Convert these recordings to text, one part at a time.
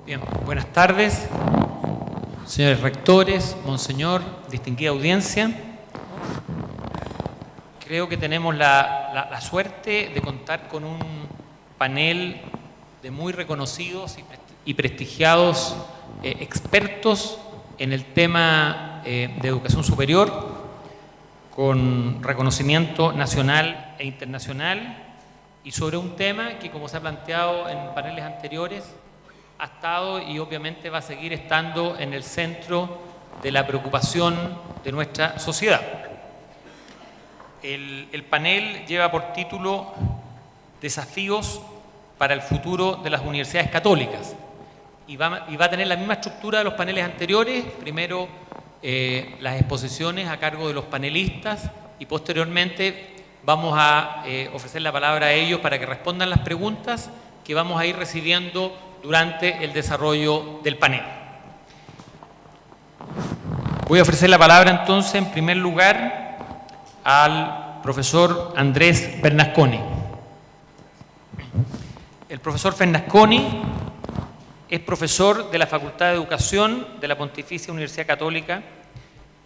Bien, buenas tardes, señores rectores, monseñor, distinguida audiencia. Creo que tenemos la suerte de contar con un panel de muy reconocidos y prestigiados expertos en el tema de educación superior, con reconocimiento nacional e internacional, y sobre un tema que, como se ha planteado en paneles anteriores, ha estado y obviamente va a seguir estando en el centro de la preocupación de nuestra sociedad. El panel lleva por título Desafíos para el futuro de las universidades católicas y va a tener la misma estructura de los paneles anteriores. Primero las exposiciones a cargo de los panelistas y posteriormente vamos a ofrecer la palabra a ellos para que respondan las preguntas que vamos a ir recibiendo durante el desarrollo del panel. Voy a ofrecer la palabra entonces en primer lugar al profesor Andrés Bernasconi. El profesor Bernasconi es profesor de la Facultad de Educación de la Pontificia Universidad Católica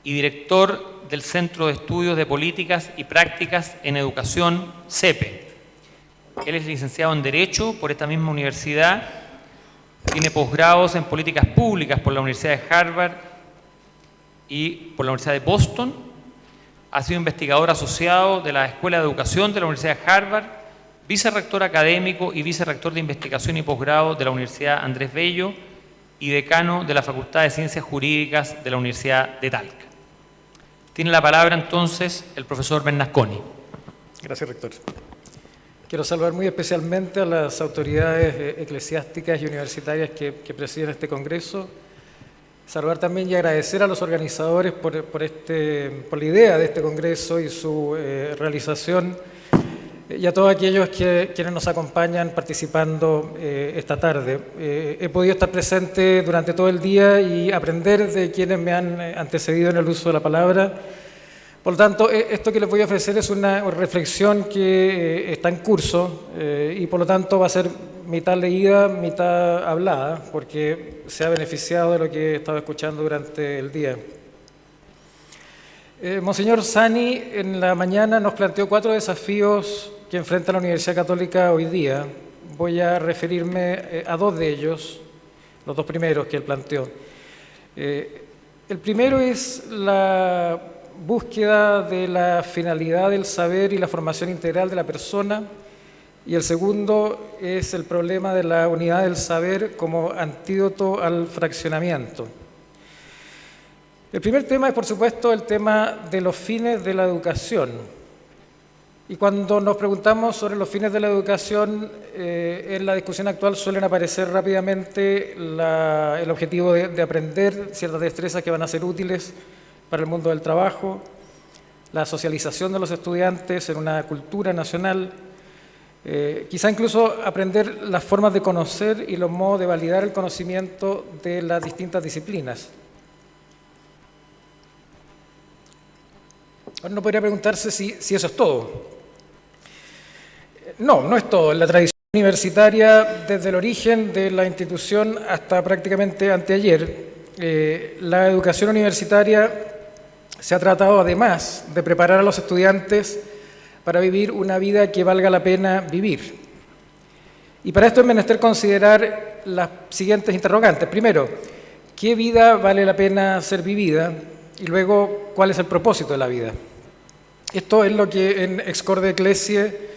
y director del Centro de Estudios de Políticas y Prácticas en Educación, CEPE. Él es licenciado en Derecho por esta misma universidad. Tiene posgrados en políticas públicas por la Universidad de Harvard y por la Universidad de Boston. Ha sido investigador asociado de la Escuela de Educación de la Universidad de Harvard, vicerrector académico y vicerrector de investigación y posgrado de la Universidad Andrés Bello y decano de la Facultad de Ciencias Jurídicas de la Universidad de Talca. Tiene la palabra entonces el profesor Bernasconi. Gracias, rector. Quiero saludar muy especialmente a las autoridades eclesiásticas y universitarias que presiden este congreso. Saludar también y agradecer a los organizadores por la idea de este congreso y su realización, y a todos aquellos quienes nos acompañan participando esta tarde. He podido estar presente durante todo el día y aprender de quienes me han antecedido en el uso de la palabra. Por lo tanto, esto que les voy a ofrecer es una reflexión que está en curso y por lo tanto va a ser mitad leída, mitad hablada, porque se ha beneficiado de lo que he estado escuchando durante el día. Monseñor Sani en la mañana nos planteó 4 desafíos que enfrenta la Universidad Católica hoy día. Voy a referirme a 2 de ellos, los 2 primeros que él planteó. El primero es la búsqueda de la finalidad del saber y la formación integral de la persona, y el segundo es el problema de la unidad del saber como antídoto al fraccionamiento. El primer tema es, por supuesto, el tema de los fines de la educación. Y cuando nos preguntamos sobre los fines de la educación, en la discusión actual suelen aparecer rápidamente el objetivo de aprender ciertas destrezas que van a ser útiles para el mundo del trabajo, la socialización de los estudiantes en una cultura nacional, quizá incluso aprender las formas de conocer y los modos de validar el conocimiento de las distintas disciplinas. Ahora uno podría preguntarse si eso es todo. No, no es todo. En la tradición universitaria, desde el origen de la institución hasta prácticamente anteayer, la educación universitaria se ha tratado, además de preparar a los estudiantes para vivir una vida que valga la pena vivir. Y para esto es menester considerar las siguientes interrogantes. Primero, ¿qué vida vale la pena ser vivida? Y luego, ¿cuál es el propósito de la vida? Esto es lo que en Ex Corde Ecclesiae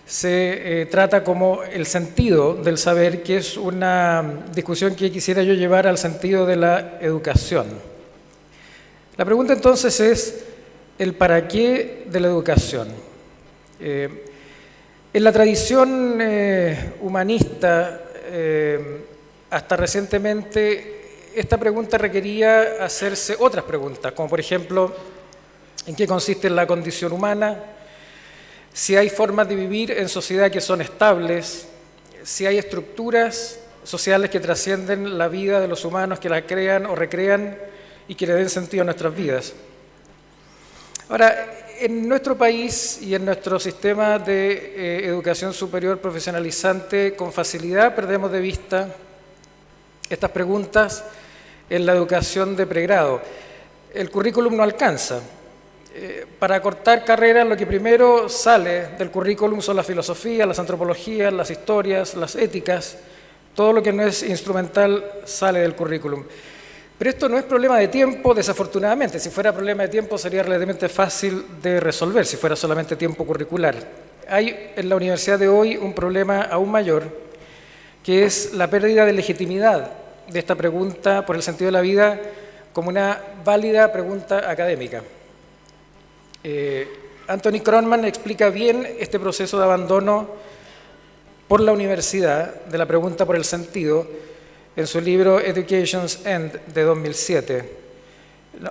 se trata como el sentido del saber, que es una discusión que quisiera yo llevar al sentido de la educación. La pregunta entonces es el para qué de la educación. En la tradición humanista, hasta recientemente, esta pregunta requería hacerse otras preguntas, como por ejemplo, ¿en qué consiste la condición humana? Si hay formas de vivir en sociedad que son estables, si hay estructuras sociales que trascienden la vida de los humanos, que la crean o recrean y que le den sentido a nuestras vidas. Ahora, en nuestro país y en nuestro sistema de educación superior profesionalizante, con facilidad perdemos de vista estas preguntas en la educación de pregrado. El currículum no alcanza. Para cortar carreras, lo que primero sale del currículum son la filosofía, las antropologías, las historias, las éticas. Todo lo que no es instrumental sale del currículum. Pero esto no es problema de tiempo, desafortunadamente. Si fuera problema de tiempo sería relativamente fácil de resolver, si fuera solamente tiempo curricular. Hay en la universidad de hoy un problema aún mayor, que es la pérdida de legitimidad de esta pregunta por el sentido de la vida como una válida pregunta académica. Anthony Kronman explica bien este proceso de abandono por la universidad de la pregunta por el sentido en su libro Education's End de 2007.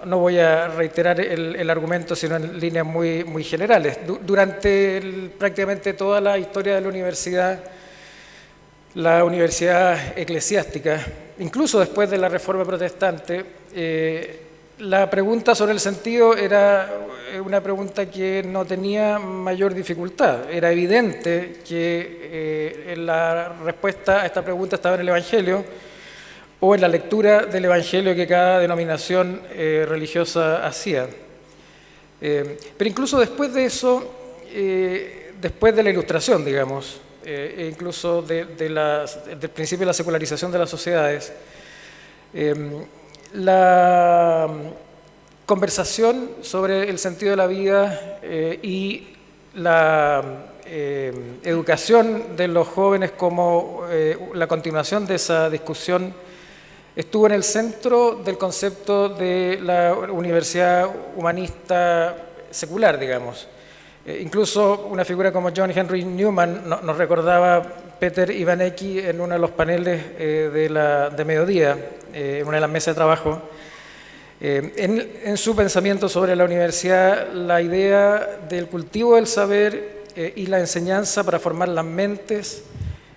No voy a reiterar el argumento, sino en líneas muy generales. Durante prácticamente toda la historia de la universidad eclesiástica, incluso después de la Reforma Protestante, la pregunta sobre el sentido era una pregunta que no tenía mayor dificultad. Era evidente que la respuesta a esta pregunta estaba en el Evangelio o en la lectura del Evangelio que cada denominación religiosa hacía. Pero incluso después de eso, después de la Ilustración, digamos, incluso del principio de la secularización de las sociedades, la conversación sobre el sentido de la vida y la educación de los jóvenes como la continuación de esa discusión estuvo en el centro del concepto de la universidad humanista secular, digamos. Incluso una figura como John Henry Newman nos recordaba Peter Ivanecki en uno de los paneles de mediodía, en una de las mesas de trabajo. En su pensamiento sobre la universidad, la idea del cultivo del saber y la enseñanza para formar las mentes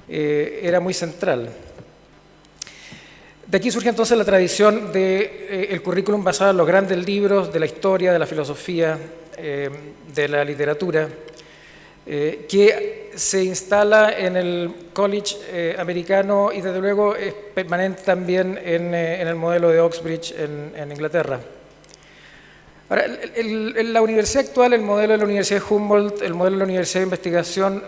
era muy central. De aquí surge entonces la tradición del currículum basado en los grandes libros de la historia, de la filosofía, de la literatura, que se instala en el college americano y desde luego es permanente también en el modelo de Oxbridge en Inglaterra. Ahora, en la universidad actual, el modelo de la Universidad de Humboldt, el modelo de la Universidad de Investigación,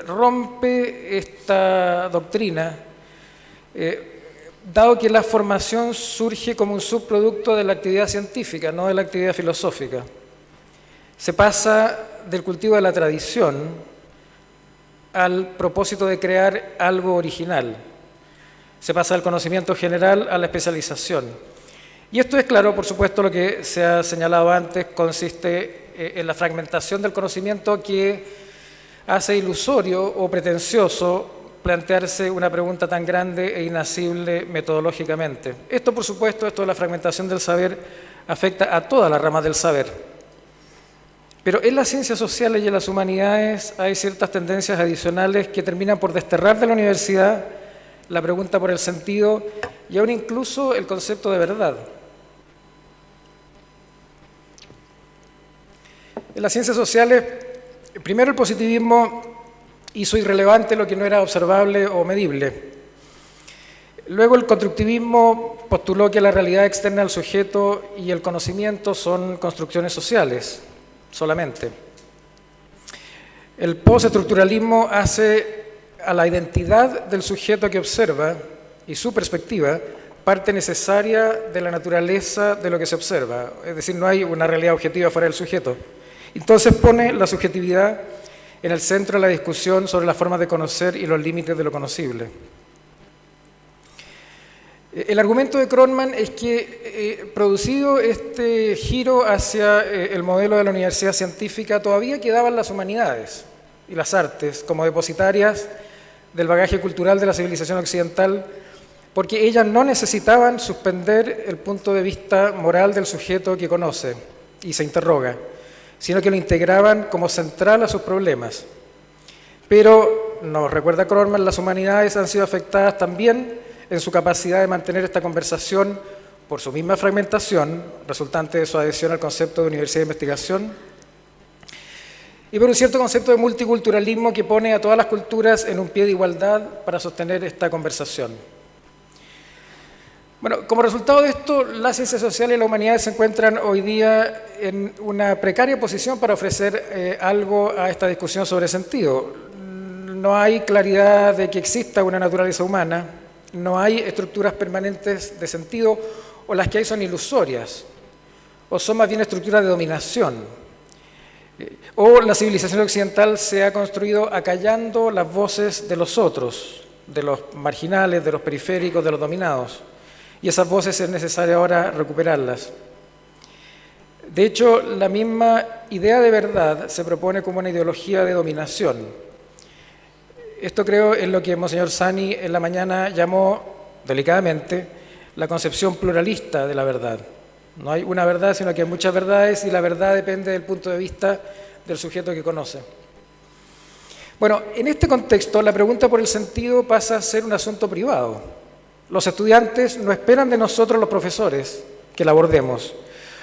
rompe esta doctrina, dado que la formación surge como un subproducto de la actividad científica, no de la actividad filosófica. Se pasa del cultivo de la tradición al propósito de crear algo original. Se pasa del conocimiento general a la especialización. Y esto es, claro, por supuesto, lo que se ha señalado antes, consiste en la fragmentación del conocimiento que hace ilusorio o pretencioso plantearse una pregunta tan grande e inasible metodológicamente. Esto, por supuesto, esto de la fragmentación del saber afecta a todas las ramas del saber. Pero en las ciencias sociales y en las humanidades hay ciertas tendencias adicionales que terminan por desterrar de la universidad la pregunta por el sentido y aún incluso el concepto de verdad. En las ciencias sociales, primero el positivismo hizo irrelevante lo que no era observable o medible. Luego el constructivismo postuló que la realidad externa al sujeto y el conocimiento son construcciones sociales solamente. El postestructuralismo hace a la identidad del sujeto que observa y su perspectiva parte necesaria de la naturaleza de lo que se observa, es decir, no hay una realidad objetiva fuera del sujeto. Entonces pone la subjetividad en el centro de la discusión sobre las formas de conocer y los límites de lo conocible. El argumento de Kronman es que, producido este giro hacia el modelo de la universidad científica, todavía quedaban las humanidades y las artes como depositarias del bagaje cultural de la civilización occidental, porque ellas no necesitaban suspender el punto de vista moral del sujeto que conoce y se interroga, sino que lo integraban como central a sus problemas. Pero, nos recuerda Kronman, las humanidades han sido afectadas también en su capacidad de mantener esta conversación por su misma fragmentación, resultante de su adhesión al concepto de universidad de investigación, y por un cierto concepto de multiculturalismo que pone a todas las culturas en un pie de igualdad para sostener esta conversación. Bueno, como resultado de esto, las ciencias sociales y la humanidad se encuentran hoy día en una precaria posición para ofrecer algo a esta discusión sobre sentido. No hay claridad de que exista una naturaleza humana, no hay estructuras permanentes de sentido, o las que hay son ilusorias, o son más bien estructuras de dominación. O la civilización occidental se ha construido acallando las voces de los otros, de los marginales, de los periféricos, de los dominados. Y esas voces es necesario ahora recuperarlas. De hecho, la misma idea de verdad se propone como una ideología de dominación. Esto creo es lo que Monseñor Sani en la mañana llamó, delicadamente, la concepción pluralista de la verdad. No hay una verdad, sino que hay muchas verdades y la verdad depende del punto de vista del sujeto que conoce. Bueno, en este contexto, la pregunta por el sentido pasa a ser un asunto privado. Los estudiantes no esperan de nosotros, los profesores, que la abordemos.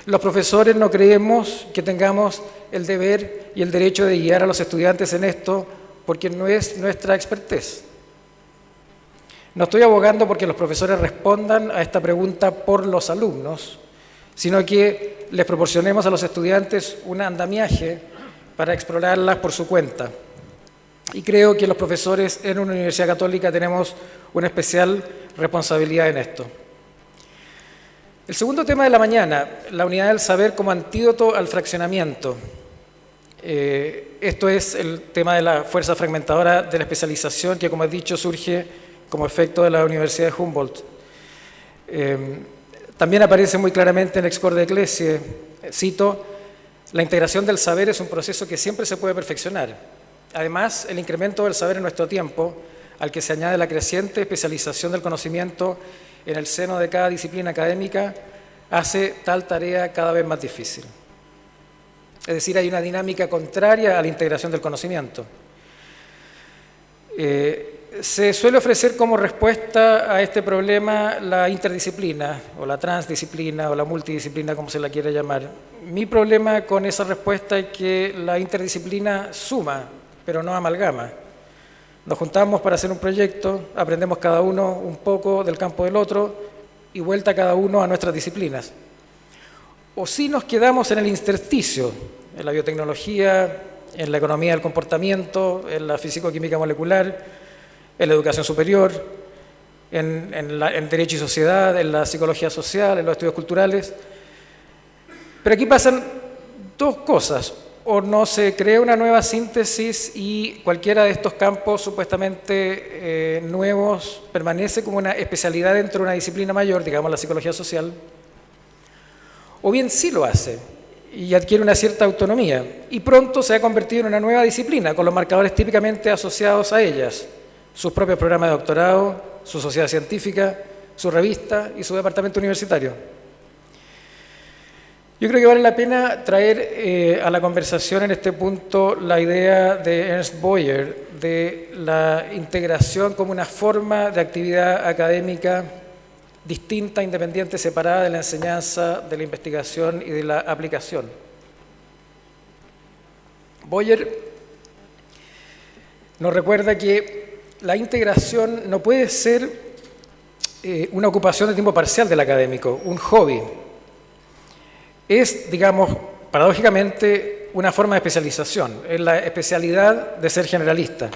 Los profesores no creemos que tengamos el deber y el derecho de guiar a los estudiantes en esto, porque no es nuestra expertez. No estoy abogando porque los profesores respondan a esta pregunta por los alumnos, sino que les proporcionemos a los estudiantes un andamiaje para explorarlas por su cuenta. Y creo que los profesores en una universidad católica tenemos una especial responsabilidad en esto. El segundo tema de la mañana, la unidad del saber como antídoto al fraccionamiento. Esto es el tema de la fuerza fragmentadora de la especialización que, como he dicho, surge como efecto de la Universidad de Humboldt. También aparece muy claramente en Ex Corde Ecclesiae, cito, la integración del saber es un proceso que siempre se puede perfeccionar. Además, el incremento del saber en nuestro tiempo, al que se añade la creciente especialización del conocimiento en el seno de cada disciplina académica, hace tal tarea cada vez más difícil. Es decir, hay una dinámica contraria a la integración del conocimiento. Se suele ofrecer como respuesta a este problema la interdisciplina, o la transdisciplina, o la multidisciplina, como se la quiera llamar. Mi problema con esa respuesta es que la interdisciplina suma, pero no amalgama. Nos juntamos para hacer un proyecto, aprendemos cada uno un poco del campo del otro y vuelta cada uno a nuestras disciplinas. O si nos quedamos en el intersticio, en la biotecnología, en la economía del comportamiento, en la físico-química molecular, en la educación superior, en derecho y sociedad, en la psicología social, en los estudios culturales. Pero aquí pasan dos cosas. O no se crea una nueva síntesis y cualquiera de estos campos supuestamente nuevos permanece como una especialidad dentro de una disciplina mayor, digamos la psicología social, o bien sí lo hace y adquiere una cierta autonomía y pronto se ha convertido en una nueva disciplina con los marcadores típicamente asociados a ellas, sus propios programas de doctorado, su sociedad científica, su revista y su departamento universitario. Yo creo que vale la pena traer a la conversación en este punto la idea de Ernst Boyer de la integración como una forma de actividad académica distinta, independiente, separada de la enseñanza, de la investigación y de la aplicación. Boyer nos recuerda que la integración no puede ser una ocupación de tiempo parcial del académico, un hobby. Es, digamos, paradójicamente, una forma de especialización, es la especialidad de ser generalista.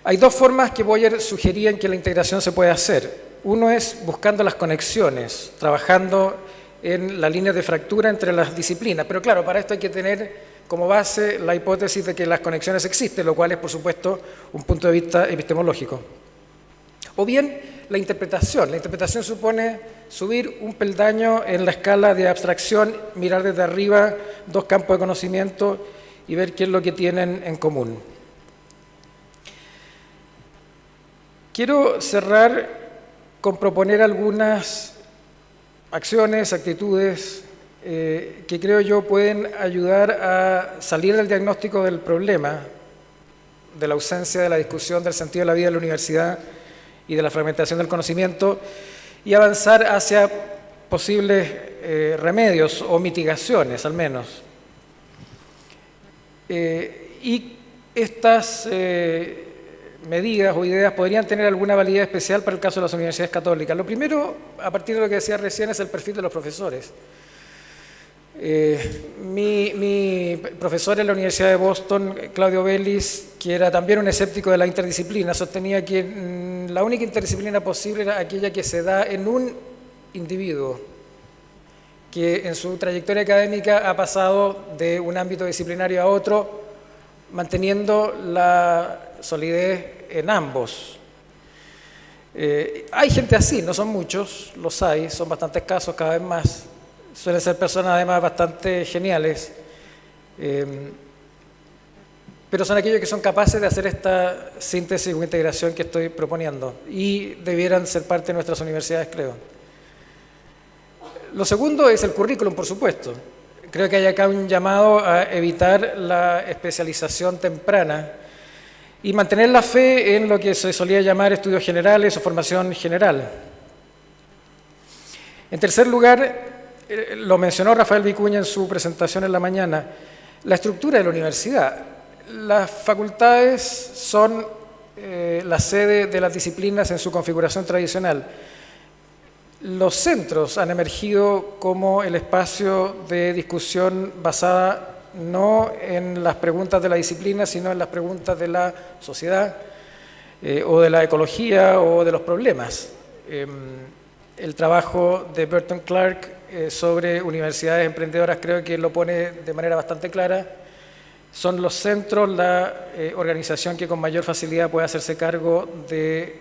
Hay dos formas que Boyer sugería en que la integración se puede hacer. Uno es buscando las conexiones, trabajando en la línea de fractura entre las disciplinas, pero claro, para esto hay que tener como base la hipótesis de que las conexiones existen, lo cual es, por supuesto, un punto de vista epistemológico. O bien, la interpretación. La interpretación supone subir un peldaño en la escala de abstracción, mirar desde arriba dos campos de conocimiento y ver qué es lo que tienen en común. Quiero cerrar con proponer algunas acciones, actitudes que creo yo pueden ayudar a salir del diagnóstico del problema, de la ausencia de la discusión del sentido de la vida de la universidad y de la fragmentación del conocimiento y avanzar hacia posibles remedios o mitigaciones, al menos. Y estas medidas o ideas podrían tener alguna validez especial para el caso de las universidades católicas. Lo primero, a partir de lo que decía recién, es el perfil de los profesores. Mi profesor en la Universidad de Boston, Claudio Bellis, que era también un escéptico de la interdisciplina, sostenía que la única interdisciplina posible era aquella que se da en un individuo, que en su trayectoria académica ha pasado de un ámbito disciplinario a otro, manteniendo la solidez en ambos. Hay gente así, no son muchos, los hay, son bastante escasos cada vez más. Suelen ser personas además bastante geniales, pero son aquellos que son capaces de hacer esta síntesis o integración que estoy proponiendo y debieran ser parte de nuestras universidades, creo. Lo segundo es el currículum, por supuesto. Creo que hay acá un llamado a evitar la especialización temprana y mantener la fe en lo que se solía llamar estudios generales o formación general. En tercer lugar, lo mencionó Rafael Vicuña en su presentación en la mañana, la estructura de la universidad. Las facultades son la sede de las disciplinas en su configuración tradicional. Los centros han emergido como el espacio de discusión basada no en las preguntas de la disciplina, sino en las preguntas de la sociedad o de la ecología o de los problemas. El trabajo de Burton Clark sobre universidades emprendedoras creo que lo pone de manera bastante clara. Son los centros la organización que con mayor facilidad puede hacerse cargo del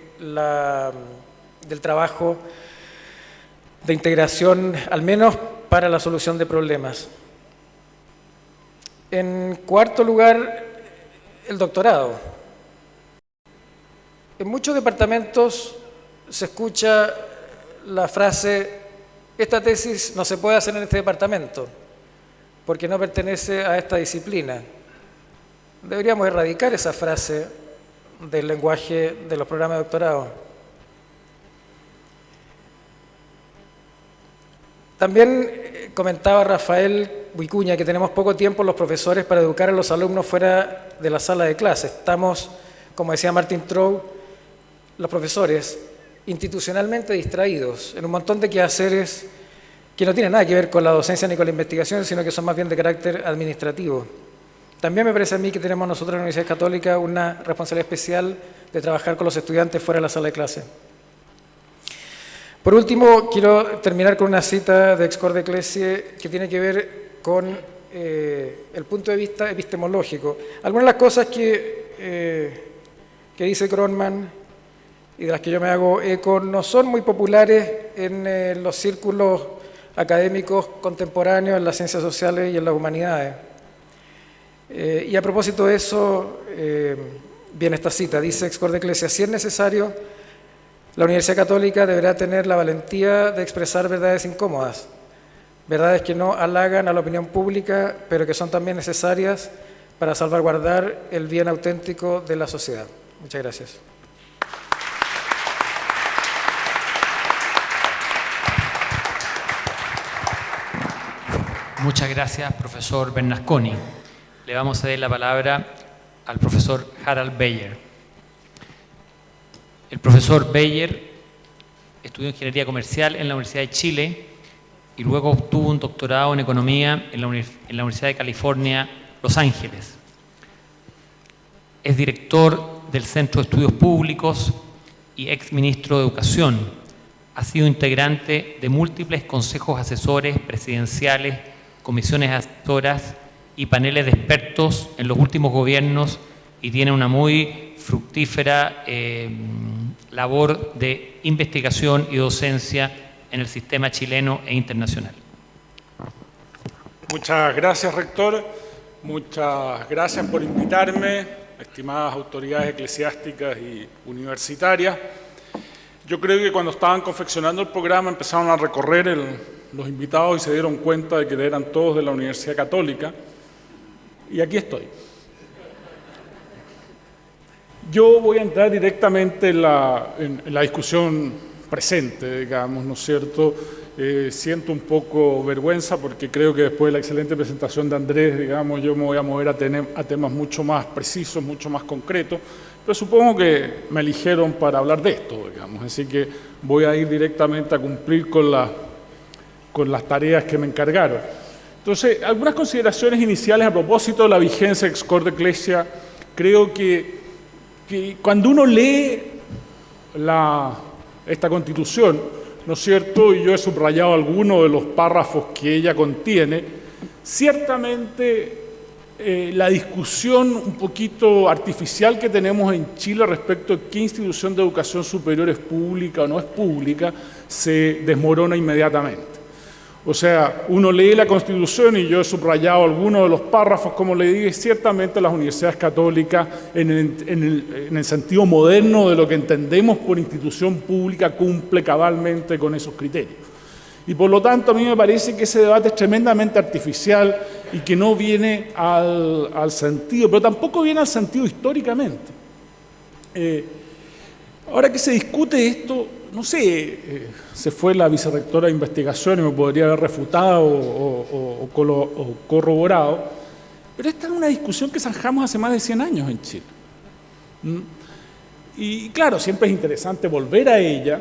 trabajo de integración, al menos para la solución de problemas. En cuarto lugar, el doctorado. En muchos departamentos se escucha la frase: esta tesis no se puede hacer en este departamento porque no pertenece a esta disciplina. Deberíamos erradicar esa frase del lenguaje de los programas de doctorado. También comentaba Rafael Vicuña que tenemos poco tiempo los profesores para educar a los alumnos fuera de la sala de clase. Estamos, como decía Martin Trow, los profesores institucionalmente distraídos en un montón de quehaceres que no tienen nada que ver con la docencia ni con la investigación, sino que son más bien de carácter administrativo. También me parece a mí que tenemos nosotros en la Universidad Católica una responsabilidad especial de trabajar con los estudiantes fuera de la sala de clase. Por último, quiero terminar con una cita de Excorde Ecclesiae que tiene que ver con el punto de vista epistemológico. Algunas de las cosas que dice Cronman y de las que yo me hago eco no son muy populares en los círculos académicos contemporáneos, en las ciencias sociales y en las humanidades. Y a propósito de eso, viene esta cita, dice Excorde Ecclesiae: si es necesario, la Universidad Católica deberá tener la valentía de expresar verdades incómodas, verdades que no halagan a la opinión pública, pero que son también necesarias para salvaguardar el bien auténtico de la sociedad. Muchas gracias. Muchas gracias, profesor Bernasconi. Le vamos a dar la palabra al profesor Harald Beyer. El profesor Beyer estudió Ingeniería Comercial en la Universidad de Chile y luego obtuvo un doctorado en Economía en la Universidad de California, Los Ángeles. Es director del Centro de Estudios Públicos y exministro de Educación. Ha sido integrante de múltiples consejos asesores presidenciales, comisiones asesoras y paneles de expertos en los últimos gobiernos y tiene una muy fructífera labor de investigación y docencia en el sistema chileno e internacional. Muchas gracias, rector. Muchas gracias por invitarme, estimadas autoridades eclesiásticas y universitarias. Yo creo que cuando estaban confeccionando el programa empezaron a recorrer los invitados y se dieron cuenta de que eran todos de la Universidad Católica. Y aquí estoy. Yo voy a entrar directamente en la discusión presente, digamos, ¿no es cierto? Siento un poco vergüenza porque creo que después de la excelente presentación de Andrés, digamos, yo me voy a mover a temas mucho más precisos, mucho más concretos, pero supongo que me eligieron para hablar de esto, digamos, así que voy a ir directamente a cumplir con las tareas que me encargaron. Entonces, algunas consideraciones iniciales a propósito de la vigencia ex corde ecclesia. Creo que cuando uno lee esta Constitución, ¿no es cierto?, y yo he subrayado algunos de los párrafos que ella contiene, ciertamente la discusión un poquito artificial que tenemos en Chile respecto a qué institución de educación superior es pública o no es pública, se desmorona inmediatamente. O sea, uno lee la Constitución y yo he subrayado algunos de los párrafos, como le dije, ciertamente las universidades católicas, en el sentido moderno de lo que entendemos por institución pública, cumple cabalmente con esos criterios. Y por lo tanto, a mí me parece que ese debate es tremendamente artificial y que no viene al sentido, pero tampoco viene al sentido históricamente. Ahora que se discute esto, no sé, se fue la vicerrectora de investigación y me podría haber refutado o corroborado, pero esta es una discusión que zanjamos hace más de 100 años en Chile. Y claro, siempre es interesante volver a ella,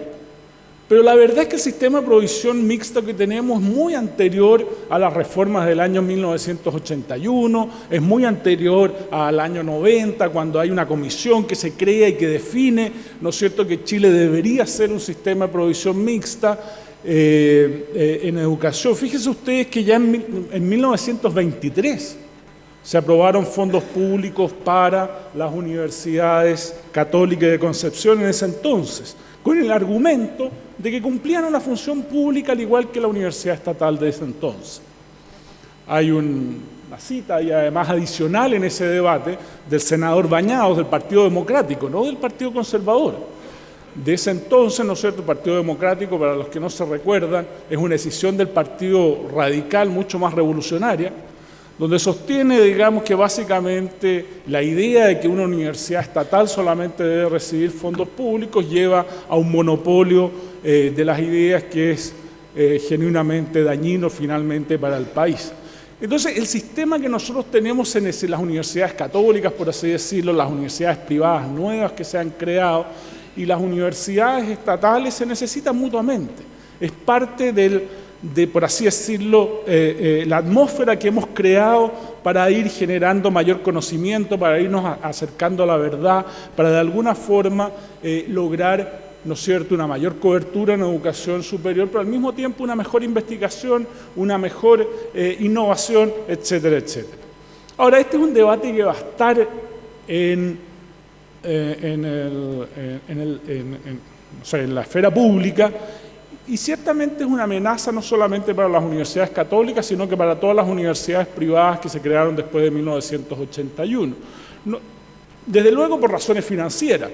pero la verdad es que el sistema de provisión mixta que tenemos es muy anterior a las reformas del año 1981, es muy anterior al año 90, cuando hay una comisión que se crea y que define, ¿no es cierto?, que Chile debería ser un sistema de provisión mixta en educación. Fíjense ustedes que ya en 1923 se aprobaron fondos públicos para las universidades católicas de Concepción en ese entonces, con el argumento de que cumplían una función pública al igual que la universidad estatal de ese entonces. Hay una cita y además adicional en ese debate del senador Bañados del Partido Democrático, no del Partido Conservador. De ese entonces, ¿no es cierto?, el Partido Democrático, para los que no se recuerdan, es una decisión del Partido Radical mucho más revolucionaria, donde sostiene, digamos, que básicamente la idea de que una universidad estatal solamente debe recibir fondos públicos lleva a un monopolio de las ideas que es genuinamente dañino finalmente para el país. Entonces, el sistema que nosotros tenemos en las universidades católicas, por así decirlo, las universidades privadas nuevas que se han creado y las universidades estatales se necesitan mutuamente. Es parte por así decirlo, la atmósfera que hemos creado para ir generando mayor conocimiento, para irnos acercando a la verdad, para de alguna forma lograr, ¿no es cierto?, una mayor cobertura en educación superior, pero al mismo tiempo una mejor investigación, una mejor innovación, etcétera, etcétera. Ahora, este es un debate que va a estar en la esfera pública, y ciertamente es una amenaza no solamente para las universidades católicas, sino que para todas las universidades privadas que se crearon después de 1981. Desde luego por razones financieras.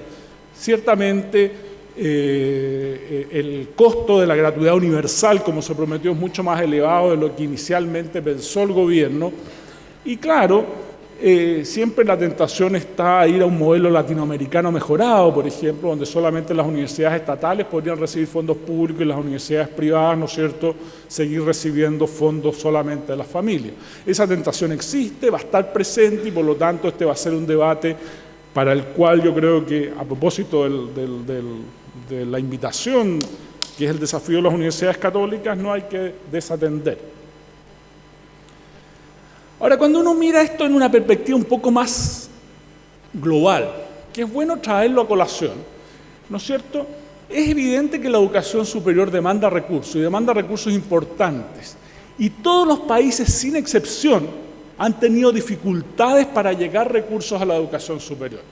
Ciertamente el costo de la gratuidad universal, como se prometió, es mucho más elevado de lo que inicialmente pensó el gobierno. Y claro, siempre la tentación está a ir a un modelo latinoamericano mejorado, por ejemplo, donde solamente las universidades estatales podrían recibir fondos públicos y las universidades privadas, ¿no es cierto?, seguir recibiendo fondos solamente de las familias. Esa tentación existe, va a estar presente y por lo tanto este va a ser un debate para el cual yo creo que, a propósito de la invitación, que es el desafío de las universidades católicas, no hay que desatender. Ahora, cuando uno mira esto en una perspectiva un poco más global, que es bueno traerlo a colación, ¿no es cierto?, es evidente que la educación superior demanda recursos, y demanda recursos importantes. Y todos los países, sin excepción, han tenido dificultades para llegar recursos a la educación superior.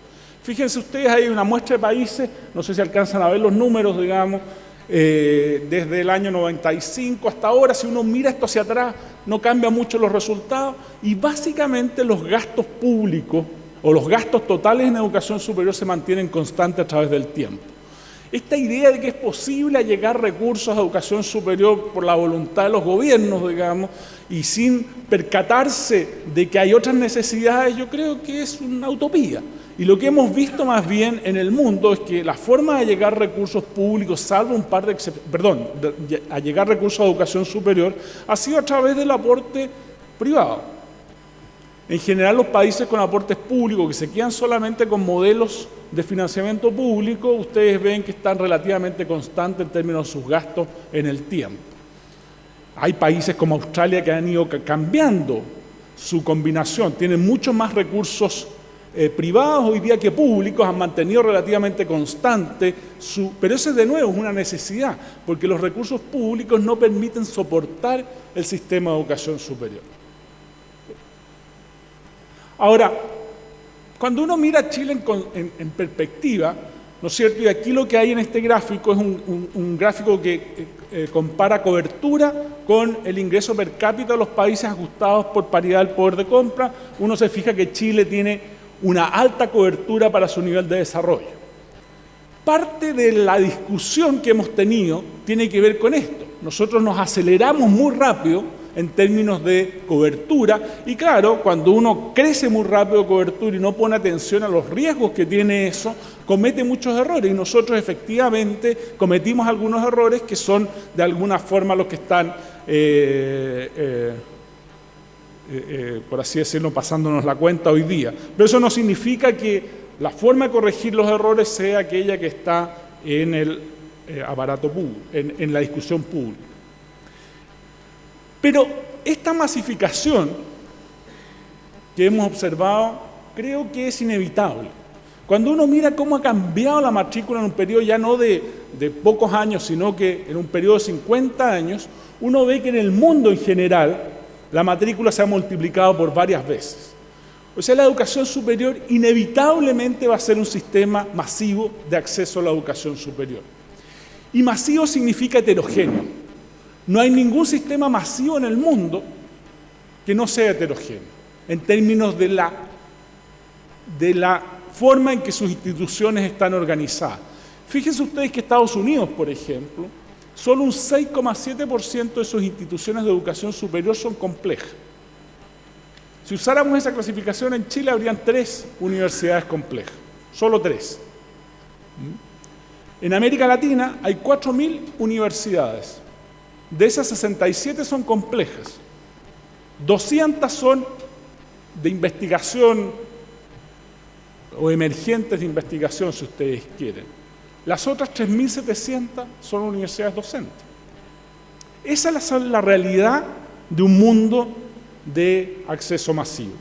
Fíjense ustedes, hay una muestra de países, no sé si alcanzan a ver los números, digamos, desde el año 95 hasta ahora, si uno mira esto hacia atrás, no cambia mucho los resultados y básicamente los gastos públicos o los gastos totales en educación superior se mantienen constantes a través del tiempo. Esta idea de que es posible allegar recursos a educación superior por la voluntad de los gobiernos, digamos, y sin percatarse de que hay otras necesidades, yo creo que es una utopía. Y lo que hemos visto más bien en el mundo es que la forma de allegar recursos públicos, salvo un par de allegar recursos a educación superior, ha sido a través del aporte privado. En general, los países con aportes públicos que se quedan solamente con modelos de financiamiento público, ustedes ven que están relativamente constantes en términos de sus gastos en el tiempo. Hay países como Australia que han ido cambiando su combinación, tienen muchos más recursos privados hoy día que públicos, han mantenido relativamente constante pero eso de nuevo es una necesidad, porque los recursos públicos no permiten soportar el sistema de educación superior. Ahora, cuando uno mira a Chile en perspectiva, ¿no es cierto? Y aquí lo que hay en este gráfico es un gráfico que compara cobertura con el ingreso per cápita de los países ajustados por paridad del poder de compra. Uno se fija que Chile tiene una alta cobertura para su nivel de desarrollo. Parte de la discusión que hemos tenido tiene que ver con esto. Nosotros nos aceleramos muy rápido en términos de cobertura, y claro, cuando uno crece muy rápido de cobertura y no pone atención a los riesgos que tiene eso, comete muchos errores, y nosotros efectivamente cometimos algunos errores que son de alguna forma los que están, por así decirlo, pasándonos la cuenta hoy día. Pero eso no significa que la forma de corregir los errores sea aquella que está en el aparato público, en la discusión pública. Pero esta masificación que hemos observado creo que es inevitable. Cuando uno mira cómo ha cambiado la matrícula en un periodo ya no de pocos años, sino que en un periodo de 50 años, uno ve que en el mundo en general la matrícula se ha multiplicado por varias veces. O sea, la educación superior inevitablemente va a ser un sistema masivo de acceso a la educación superior. Y masivo significa heterogéneo. No hay ningún sistema masivo en el mundo que no sea heterogéneo, en términos de la forma en que sus instituciones están organizadas. Fíjense ustedes que Estados Unidos, por ejemplo, solo un 6,7% de sus instituciones de educación superior son complejas. Si usáramos esa clasificación en Chile, habrían 3 universidades complejas, solo 3. En América Latina hay 4.000 universidades. De esas 67 son complejas, 200 son de investigación o emergentes de investigación, si ustedes quieren. Las otras 3.700 son universidades docentes. Esa es la realidad de un mundo de acceso masivo.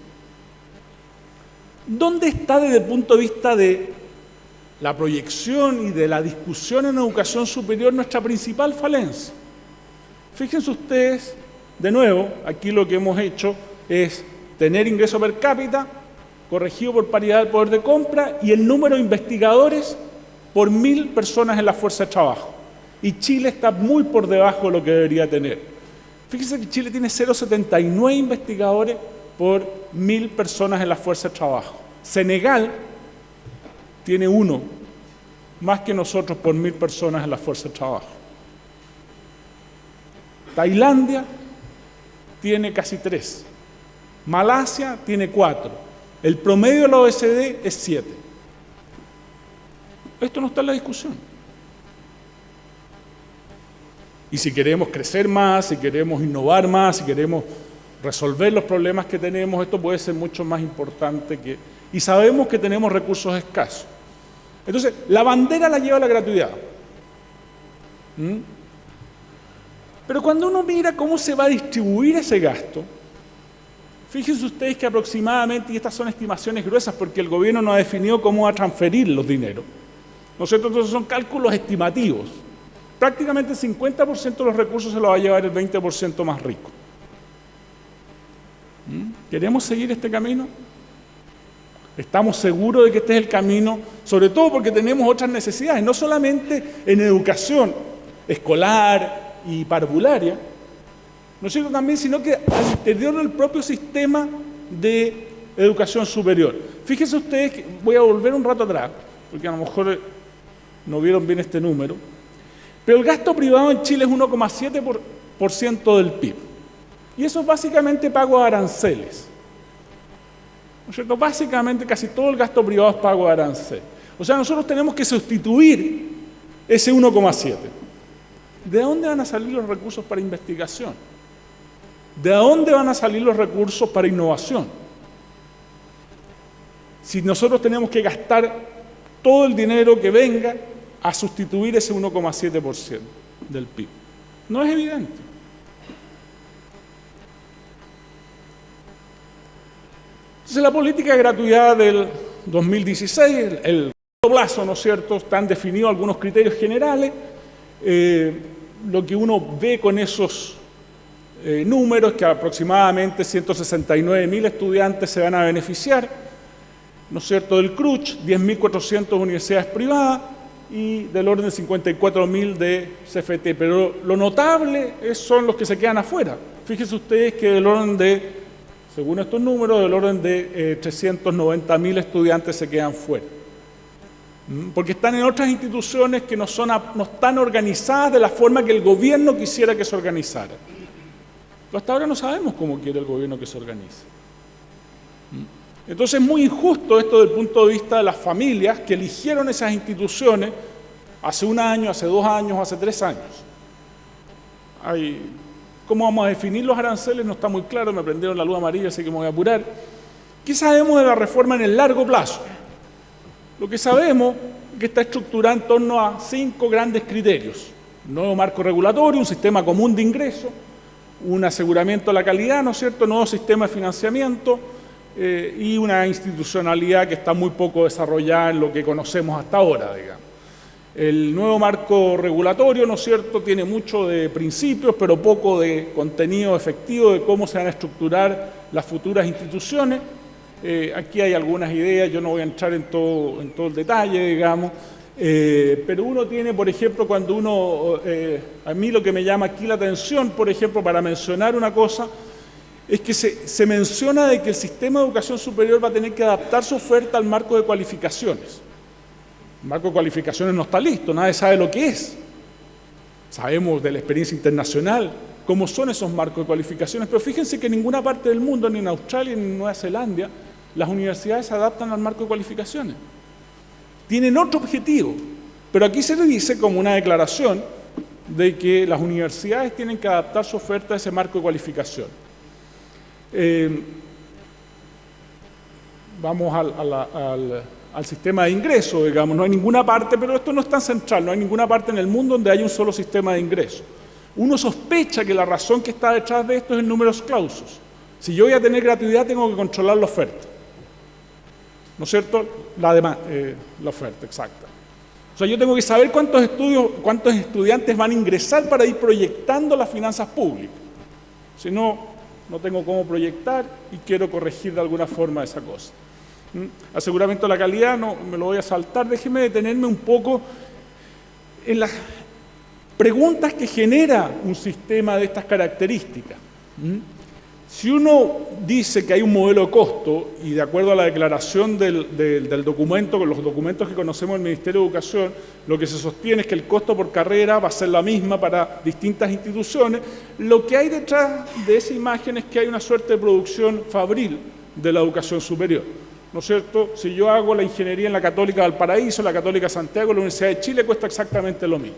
¿Dónde está desde el punto de vista de la proyección y de la discusión en educación superior nuestra principal falencia? Fíjense ustedes, de nuevo, aquí lo que hemos hecho es tener ingreso per cápita corregido por paridad del poder de compra y el número de investigadores por 1.000 personas en la fuerza de trabajo. Y Chile está muy por debajo de lo que debería tener. Fíjense que Chile tiene 0,79 investigadores por 1.000 personas en la fuerza de trabajo. Senegal tiene 1, más que nosotros por 1.000 personas en la fuerza de trabajo. Tailandia tiene casi 3. Malasia tiene 4. El promedio de la OECD es 7. Esto no está en la discusión. Y si queremos crecer más, si queremos innovar más, si queremos resolver los problemas que tenemos, esto puede ser mucho más importante que... Y sabemos que tenemos recursos escasos. Entonces, la bandera la lleva la gratuidad. Pero cuando uno mira cómo se va a distribuir ese gasto, fíjense ustedes que aproximadamente, y estas son estimaciones gruesas porque el gobierno no ha definido cómo va a transferir los dineros, ¿no es cierto? Entonces son cálculos estimativos. Prácticamente el 50% de los recursos se los va a llevar el 20% más rico. ¿Queremos seguir este camino? ¿Estamos seguros de que este es el camino? Sobre todo porque tenemos otras necesidades, no solamente en educación escolar y parvularia, ¿no es cierto? También, sino que al interior del propio sistema de educación superior. Fíjense ustedes que voy a volver un rato atrás, porque a lo mejor no vieron bien este número, pero el gasto privado en Chile es 1,7% del PIB. Y eso es básicamente pago de aranceles. ¿No es cierto? Básicamente casi todo el gasto privado es pago de aranceles. O sea, nosotros tenemos que sustituir ese 1,7. ¿De dónde van a salir los recursos para investigación? ¿De dónde van a salir los recursos para innovación? Si nosotros tenemos que gastar todo el dinero que venga a sustituir ese 1,7% del PIB. No es evidente. Entonces, la política de gratuidad del 2016, el plazo, ¿no es cierto?, están definidos algunos criterios generales. Lo que uno ve con esos números, que aproximadamente 169.000 estudiantes se van a beneficiar, ¿no es cierto?, del CRUCH, 10.400 universidades privadas y del orden de 54.000 de CFT. Pero lo notable son los que se quedan afuera. Fíjense ustedes que del orden de, según estos números, del orden de 390.000 estudiantes se quedan fuera. Porque están en otras instituciones que no están organizadas de la forma que el gobierno quisiera que se organizara. Pero hasta ahora no sabemos cómo quiere el gobierno que se organice. Entonces es muy injusto esto desde el punto de vista de las familias que eligieron esas instituciones hace 1 año, hace 2 años, hace 3 años. ¿Cómo vamos a definir los aranceles? No está muy claro, me prendieron la luz amarilla, así que me voy a apurar. ¿Qué sabemos de la reforma en el largo plazo? Lo que sabemos es que está estructurada en torno a 5 grandes criterios. Un nuevo marco regulatorio, un sistema común de ingresos, un aseguramiento de la calidad, ¿no es cierto?, nuevo sistema de financiamiento y una institucionalidad que está muy poco desarrollada en lo que conocemos hasta ahora, digamos. El nuevo marco regulatorio, ¿no es cierto?, tiene mucho de principios, pero poco de contenido efectivo de cómo se van a estructurar las futuras instituciones. Aquí hay algunas ideas, yo no voy a entrar en todo el detalle, digamos, pero uno tiene, por ejemplo, cuando uno, a mí lo que me llama aquí la atención, por ejemplo, para mencionar una cosa, es que se menciona de que el sistema de educación superior va a tener que adaptar su oferta al marco de cualificaciones. El marco de cualificaciones no está listo, nadie sabe lo que es. Sabemos de la experiencia internacional, cómo son esos marcos de cualificaciones, pero fíjense que en ninguna parte del mundo, ni en Australia ni en Nueva Zelanda, las universidades se adaptan al marco de cualificaciones. Tienen otro objetivo, pero aquí se le dice como una declaración de que las universidades tienen que adaptar su oferta a ese marco de cualificación. Vamos al sistema de ingreso, digamos, no hay ninguna parte, pero esto no es tan central, no hay ninguna parte en el mundo donde haya un solo sistema de ingreso. Uno sospecha que la razón que está detrás de esto es el números clausus. Si yo voy a tener gratuidad, tengo que controlar la oferta. ¿No es cierto? La oferta, exacta. O sea, yo tengo que saber cuántos estudiantes van a ingresar para ir proyectando las finanzas públicas. Si no, no tengo cómo proyectar y quiero corregir de alguna forma esa cosa. Aseguramiento de la calidad, no me lo voy a saltar. Déjeme detenerme un poco en las preguntas que genera un sistema de estas características. Si uno dice que hay un modelo de costo, y de acuerdo a la declaración del documento, con los documentos que conocemos del Ministerio de Educación, lo que se sostiene es que el costo por carrera va a ser la misma para distintas instituciones, lo que hay detrás de esa imagen es que hay una suerte de producción fabril de la educación superior. ¿No es cierto? Si yo hago la ingeniería en la Católica Valparaíso, la Católica Santiago, la Universidad de Chile, cuesta exactamente lo mismo.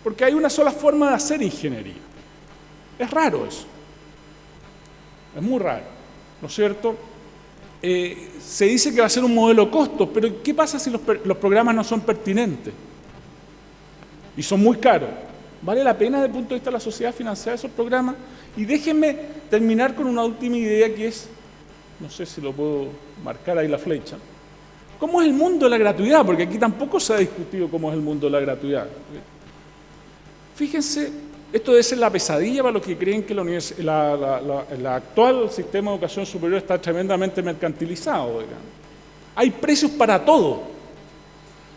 Porque hay una sola forma de hacer ingeniería. Es raro eso. Es muy raro, ¿no es cierto? Se dice que va a ser un modelo de costos, pero ¿qué pasa si los programas no son pertinentes? Y son muy caros. ¿Vale la pena desde el punto de vista de la sociedad financiar esos programas? Y déjenme terminar con una última idea que es, no sé si lo puedo marcar ahí la flecha. ¿Cómo es el mundo de la gratuidad? Porque aquí tampoco se ha discutido cómo es el mundo de la gratuidad. Fíjense, esto debe ser la pesadilla para los que creen que el actual sistema de educación superior está tremendamente mercantilizado, digamos. Hay precios para todo.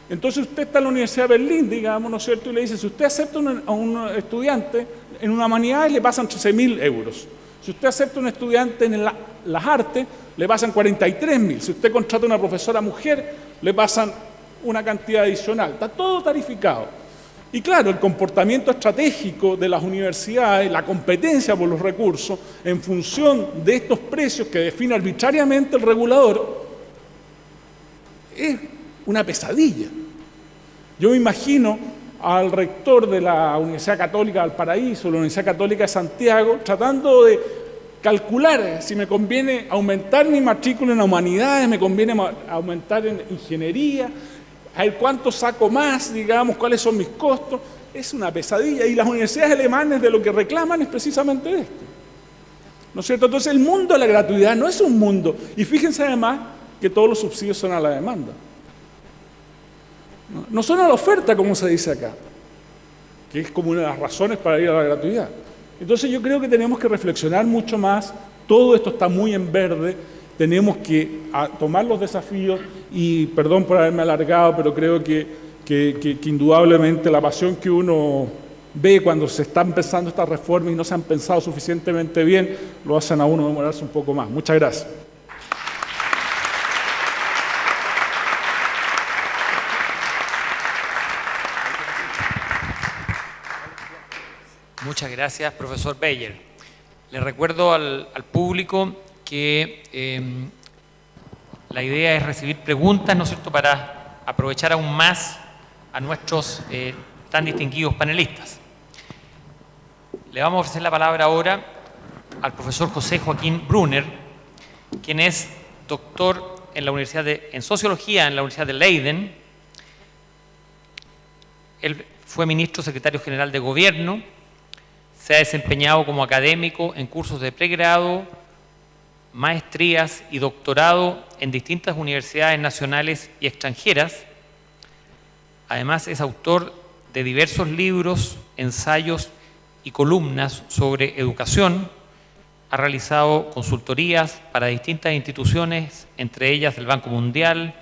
Entonces usted está en la Universidad de Berlín, digamos, ¿no es cierto? Y le dice, si usted acepta a un estudiante en una humanidad, le pasan 13.000 euros. Si usted acepta a un estudiante en las artes, le pasan 43.000. Si usted contrata a una profesora mujer, le pasan una cantidad adicional, está todo tarificado. Y claro, el comportamiento estratégico de las universidades, la competencia por los recursos, en función de estos precios que define arbitrariamente el regulador, es una pesadilla. Yo me imagino al rector de la Universidad Católica de Valparaíso, la Universidad Católica de Santiago, tratando de calcular si me conviene aumentar mi matrícula en humanidades, me conviene aumentar en ingeniería, a ver cuánto saco más, digamos, cuáles son mis costos. Es una pesadilla. Y las universidades alemanas de lo que reclaman es precisamente esto. ¿No es cierto? Entonces el mundo de la gratuidad no es un mundo. Y fíjense además que todos los subsidios son a la demanda. No son a la oferta, como se dice acá, que es como una de las razones para ir a la gratuidad. Entonces yo creo que tenemos que reflexionar mucho más. Todo esto está muy en verde. Tenemos que tomar los desafíos y, perdón por haberme alargado, pero creo que indudablemente la pasión que uno ve cuando se están pensando estas reformas y no se han pensado suficientemente bien, lo hacen a uno demorarse un poco más. Muchas gracias. Muchas gracias, profesor Beyer. Le recuerdo al público que la idea es recibir preguntas, ¿no es cierto?, para aprovechar aún más a nuestros tan distinguidos panelistas. Le vamos a ofrecer la palabra ahora al profesor José Joaquín Brunner, quien es doctor en Sociología en la Universidad de Leiden. Él fue ministro secretario general de Gobierno, se ha desempeñado como académico en cursos de pregrado, maestrías y doctorado en distintas universidades nacionales y extranjeras. Además, es autor de diversos libros, ensayos y columnas sobre educación. Ha realizado consultorías para distintas instituciones, entre ellas el Banco Mundial,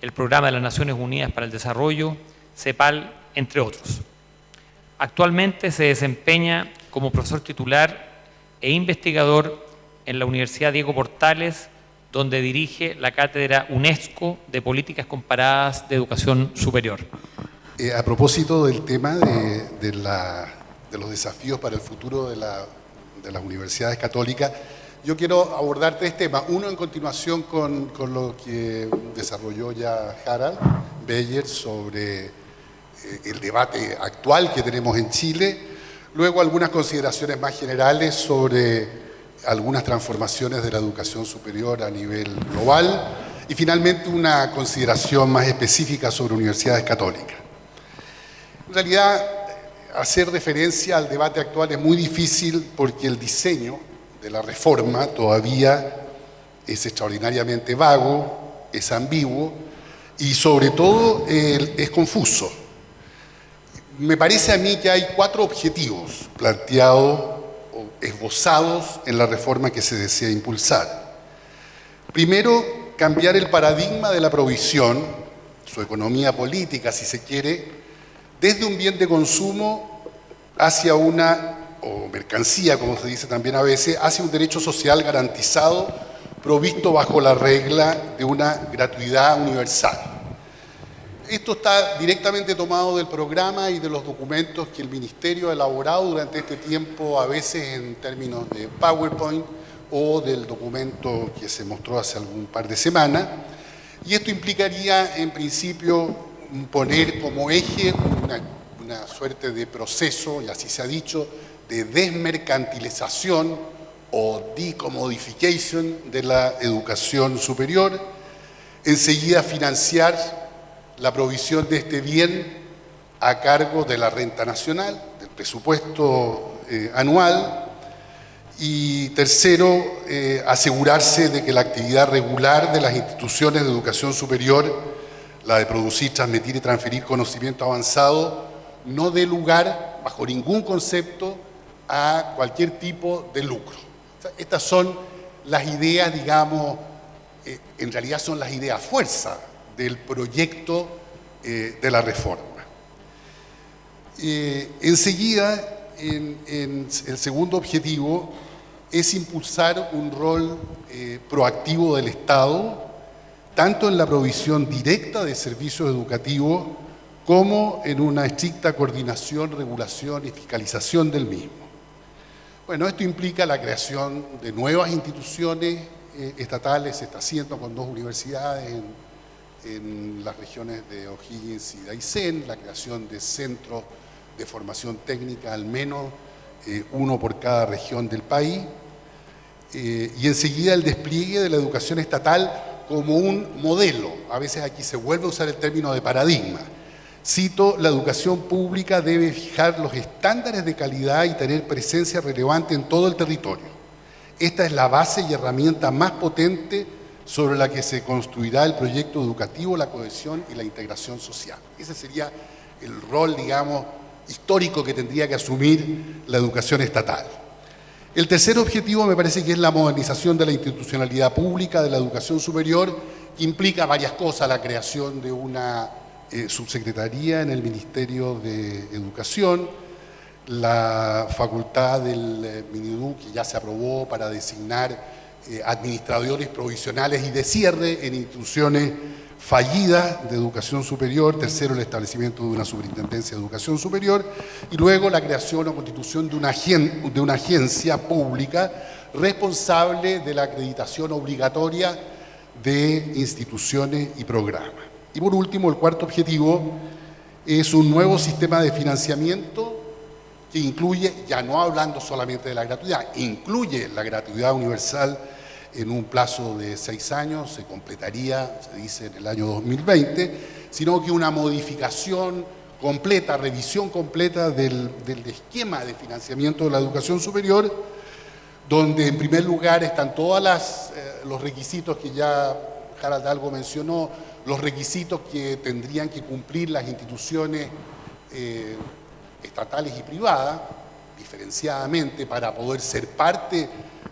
el Programa de las Naciones Unidas para el Desarrollo, CEPAL, entre otros. Actualmente se desempeña como profesor titular e investigador en la Universidad Diego Portales, donde dirige la Cátedra UNESCO de Políticas Comparadas de Educación Superior. A propósito del tema de los desafíos para el futuro de las universidades católicas, yo quiero abordar tres temas. Uno en continuación con lo que desarrolló ya Harald Beyer sobre el debate actual que tenemos en Chile. Luego algunas consideraciones más generales sobre algunas transformaciones de la educación superior a nivel global y finalmente una consideración más específica sobre universidades católicas. En realidad, hacer referencia al debate actual es muy difícil porque el diseño de la reforma todavía es extraordinariamente vago, es ambiguo y sobre todo es confuso. Me parece a mí que hay 4 objetivos planteados o esbozados en la reforma que se desea impulsar. Primero, cambiar el paradigma de la provisión, su economía política, si se quiere, desde un bien de consumo hacia o mercancía, como se dice también a veces, hacia un derecho social garantizado, provisto bajo la regla de una gratuidad universal. Esto está directamente tomado del programa y de los documentos que el Ministerio ha elaborado durante este tiempo, a veces en términos de PowerPoint o del documento que se mostró hace algún par de semanas. Y esto implicaría, en principio, poner como eje una suerte de proceso, y así se ha dicho, de desmercantilización o decommodification de la educación superior. Enseguida, financiar la provisión de este bien a cargo de la renta nacional, del presupuesto anual. Y tercero, asegurarse de que la actividad regular de las instituciones de educación superior, la de producir, transmitir y transferir conocimiento avanzado, no dé lugar, bajo ningún concepto, a cualquier tipo de lucro. Estas son las ideas, digamos, en realidad son las ideas fuerza del proyecto de la reforma. Enseguida, en el segundo objetivo, es impulsar un rol proactivo del Estado, tanto en la provisión directa de servicios educativos como en una estricta coordinación, regulación y fiscalización del mismo. Bueno, esto implica la creación de nuevas instituciones estatales, se está haciendo con 2 universidades en las regiones de O'Higgins y de Aysén, la creación de centros de formación técnica, al menos 1 por cada región del país, y enseguida el despliegue de la educación estatal como un modelo. A veces aquí se vuelve a usar el término de paradigma. Cito, la educación pública debe fijar los estándares de calidad y tener presencia relevante en todo el territorio. Esta es la base y herramienta más potente sobre la que se construirá el proyecto educativo, la cohesión y la integración social. Ese sería el rol, digamos, histórico que tendría que asumir la educación estatal. El tercer objetivo me parece que es la modernización de la institucionalidad pública de la educación superior, que implica varias cosas: la creación de una subsecretaría en el Ministerio de Educación, la facultad del Minedu, que ya se aprobó para designar administradores provisionales y de cierre en instituciones fallidas de educación superior. Tercero, el establecimiento de una superintendencia de educación superior, y luego la creación o constitución de una agencia pública responsable de la acreditación obligatoria de instituciones y programas. Y por último, el cuarto objetivo es un nuevo sistema de financiamiento que incluye, ya no hablando solamente de la gratuidad, incluye la gratuidad universal en un plazo de 6 años, se completaría, se dice, en el año 2020, sino que una modificación completa, revisión completa del esquema de financiamiento de la educación superior, donde en primer lugar están todos los requisitos que ya Harald algo mencionó, los requisitos que tendrían que cumplir las instituciones estatales y privadas, diferenciadamente, para poder ser parte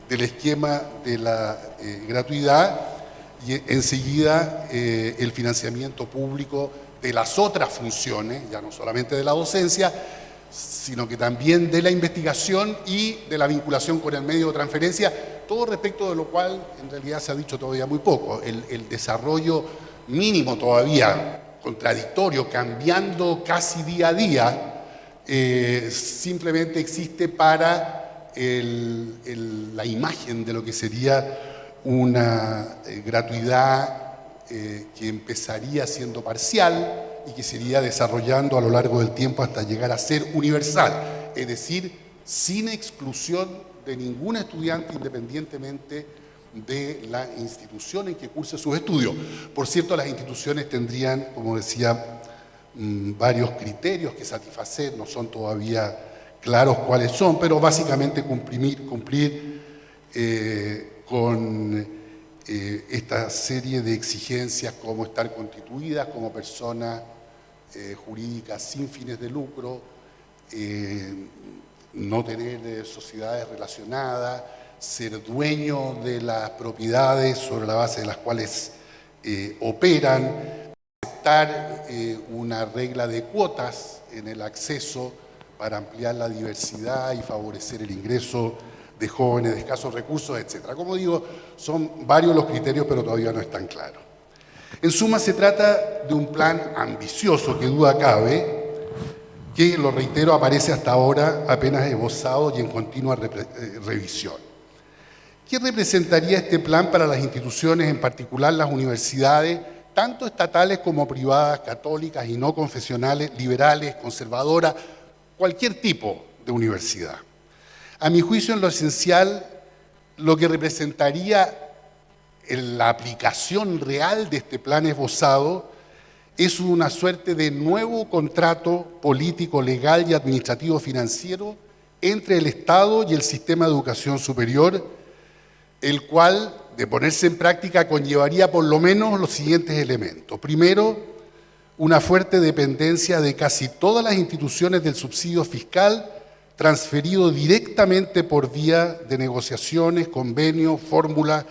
del esquema de la gratuidad, y enseguida el financiamiento público de las otras funciones, ya no solamente de la docencia, sino que también de la investigación y de la vinculación con el medio de transferencia, todo respecto de lo cual en realidad se ha dicho todavía muy poco. El desarrollo mínimo todavía contradictorio, cambiando casi día a día, simplemente existe para la imagen de lo que sería una gratuidad que empezaría siendo parcial y que se iría desarrollando a lo largo del tiempo hasta llegar a ser universal, es decir, sin exclusión de ningún estudiante independientemente de la institución en que curse sus estudios. Por cierto, las instituciones tendrían, como decía, varios criterios que satisfacer, no son todavía claros cuáles son, pero básicamente cumplir con esta serie de exigencias, como estar constituidas como personas jurídicas sin fines de lucro, no tener sociedades relacionadas, ser dueño de las propiedades sobre la base de las cuales operan, aceptar una regla de cuotas en el acceso para ampliar la diversidad y favorecer el ingreso de jóvenes de escasos recursos, etc. Como digo, son varios los criterios, pero todavía no están claros. En suma, se trata de un plan ambicioso, que duda cabe, que, lo reitero, aparece hasta ahora apenas esbozado y en continua revisión. ¿Qué representaría este plan para las instituciones, en particular las universidades, tanto estatales como privadas, católicas y no confesionales, liberales, conservadoras, cualquier tipo de universidad? A mi juicio, en lo esencial, lo que representaría la aplicación real de este plan esbozado es una suerte de nuevo contrato político, legal y administrativo financiero entre el Estado y el sistema de educación superior, el cual, de ponerse en práctica, conllevaría por lo menos los siguientes elementos. Primero, una fuerte dependencia de casi todas las instituciones del subsidio fiscal, transferido directamente por vía de negociaciones, convenios, fórmulas,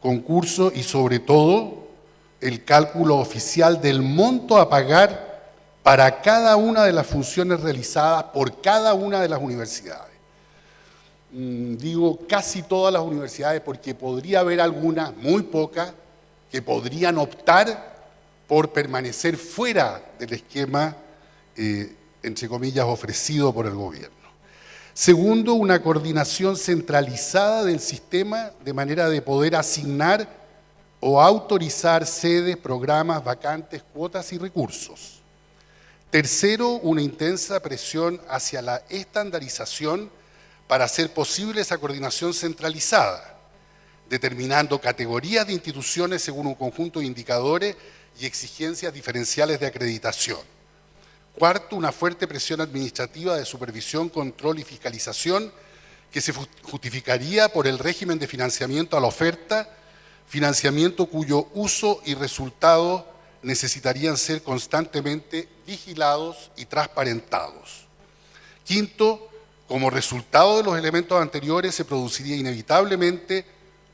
concursos y, sobre todo, el cálculo oficial del monto a pagar para cada una de las funciones realizadas por cada una de las universidades. Digo casi todas las universidades porque podría haber algunas, muy pocas, que podrían optar por permanecer fuera del esquema, entre comillas, ofrecido por el gobierno. Segundo, una coordinación centralizada del sistema de manera de poder asignar o autorizar sedes, programas, vacantes, cuotas y recursos. Tercero, una intensa presión hacia la estandarización para hacer posible esa coordinación centralizada, determinando categorías de instituciones según un conjunto de indicadores y exigencias diferenciales de acreditación. Cuarto, una fuerte presión administrativa de supervisión, control y fiscalización que se justificaría por el régimen de financiamiento a la oferta, financiamiento cuyo uso y resultados necesitarían ser constantemente vigilados y transparentados. Quinto, como resultado de los elementos anteriores se produciría inevitablemente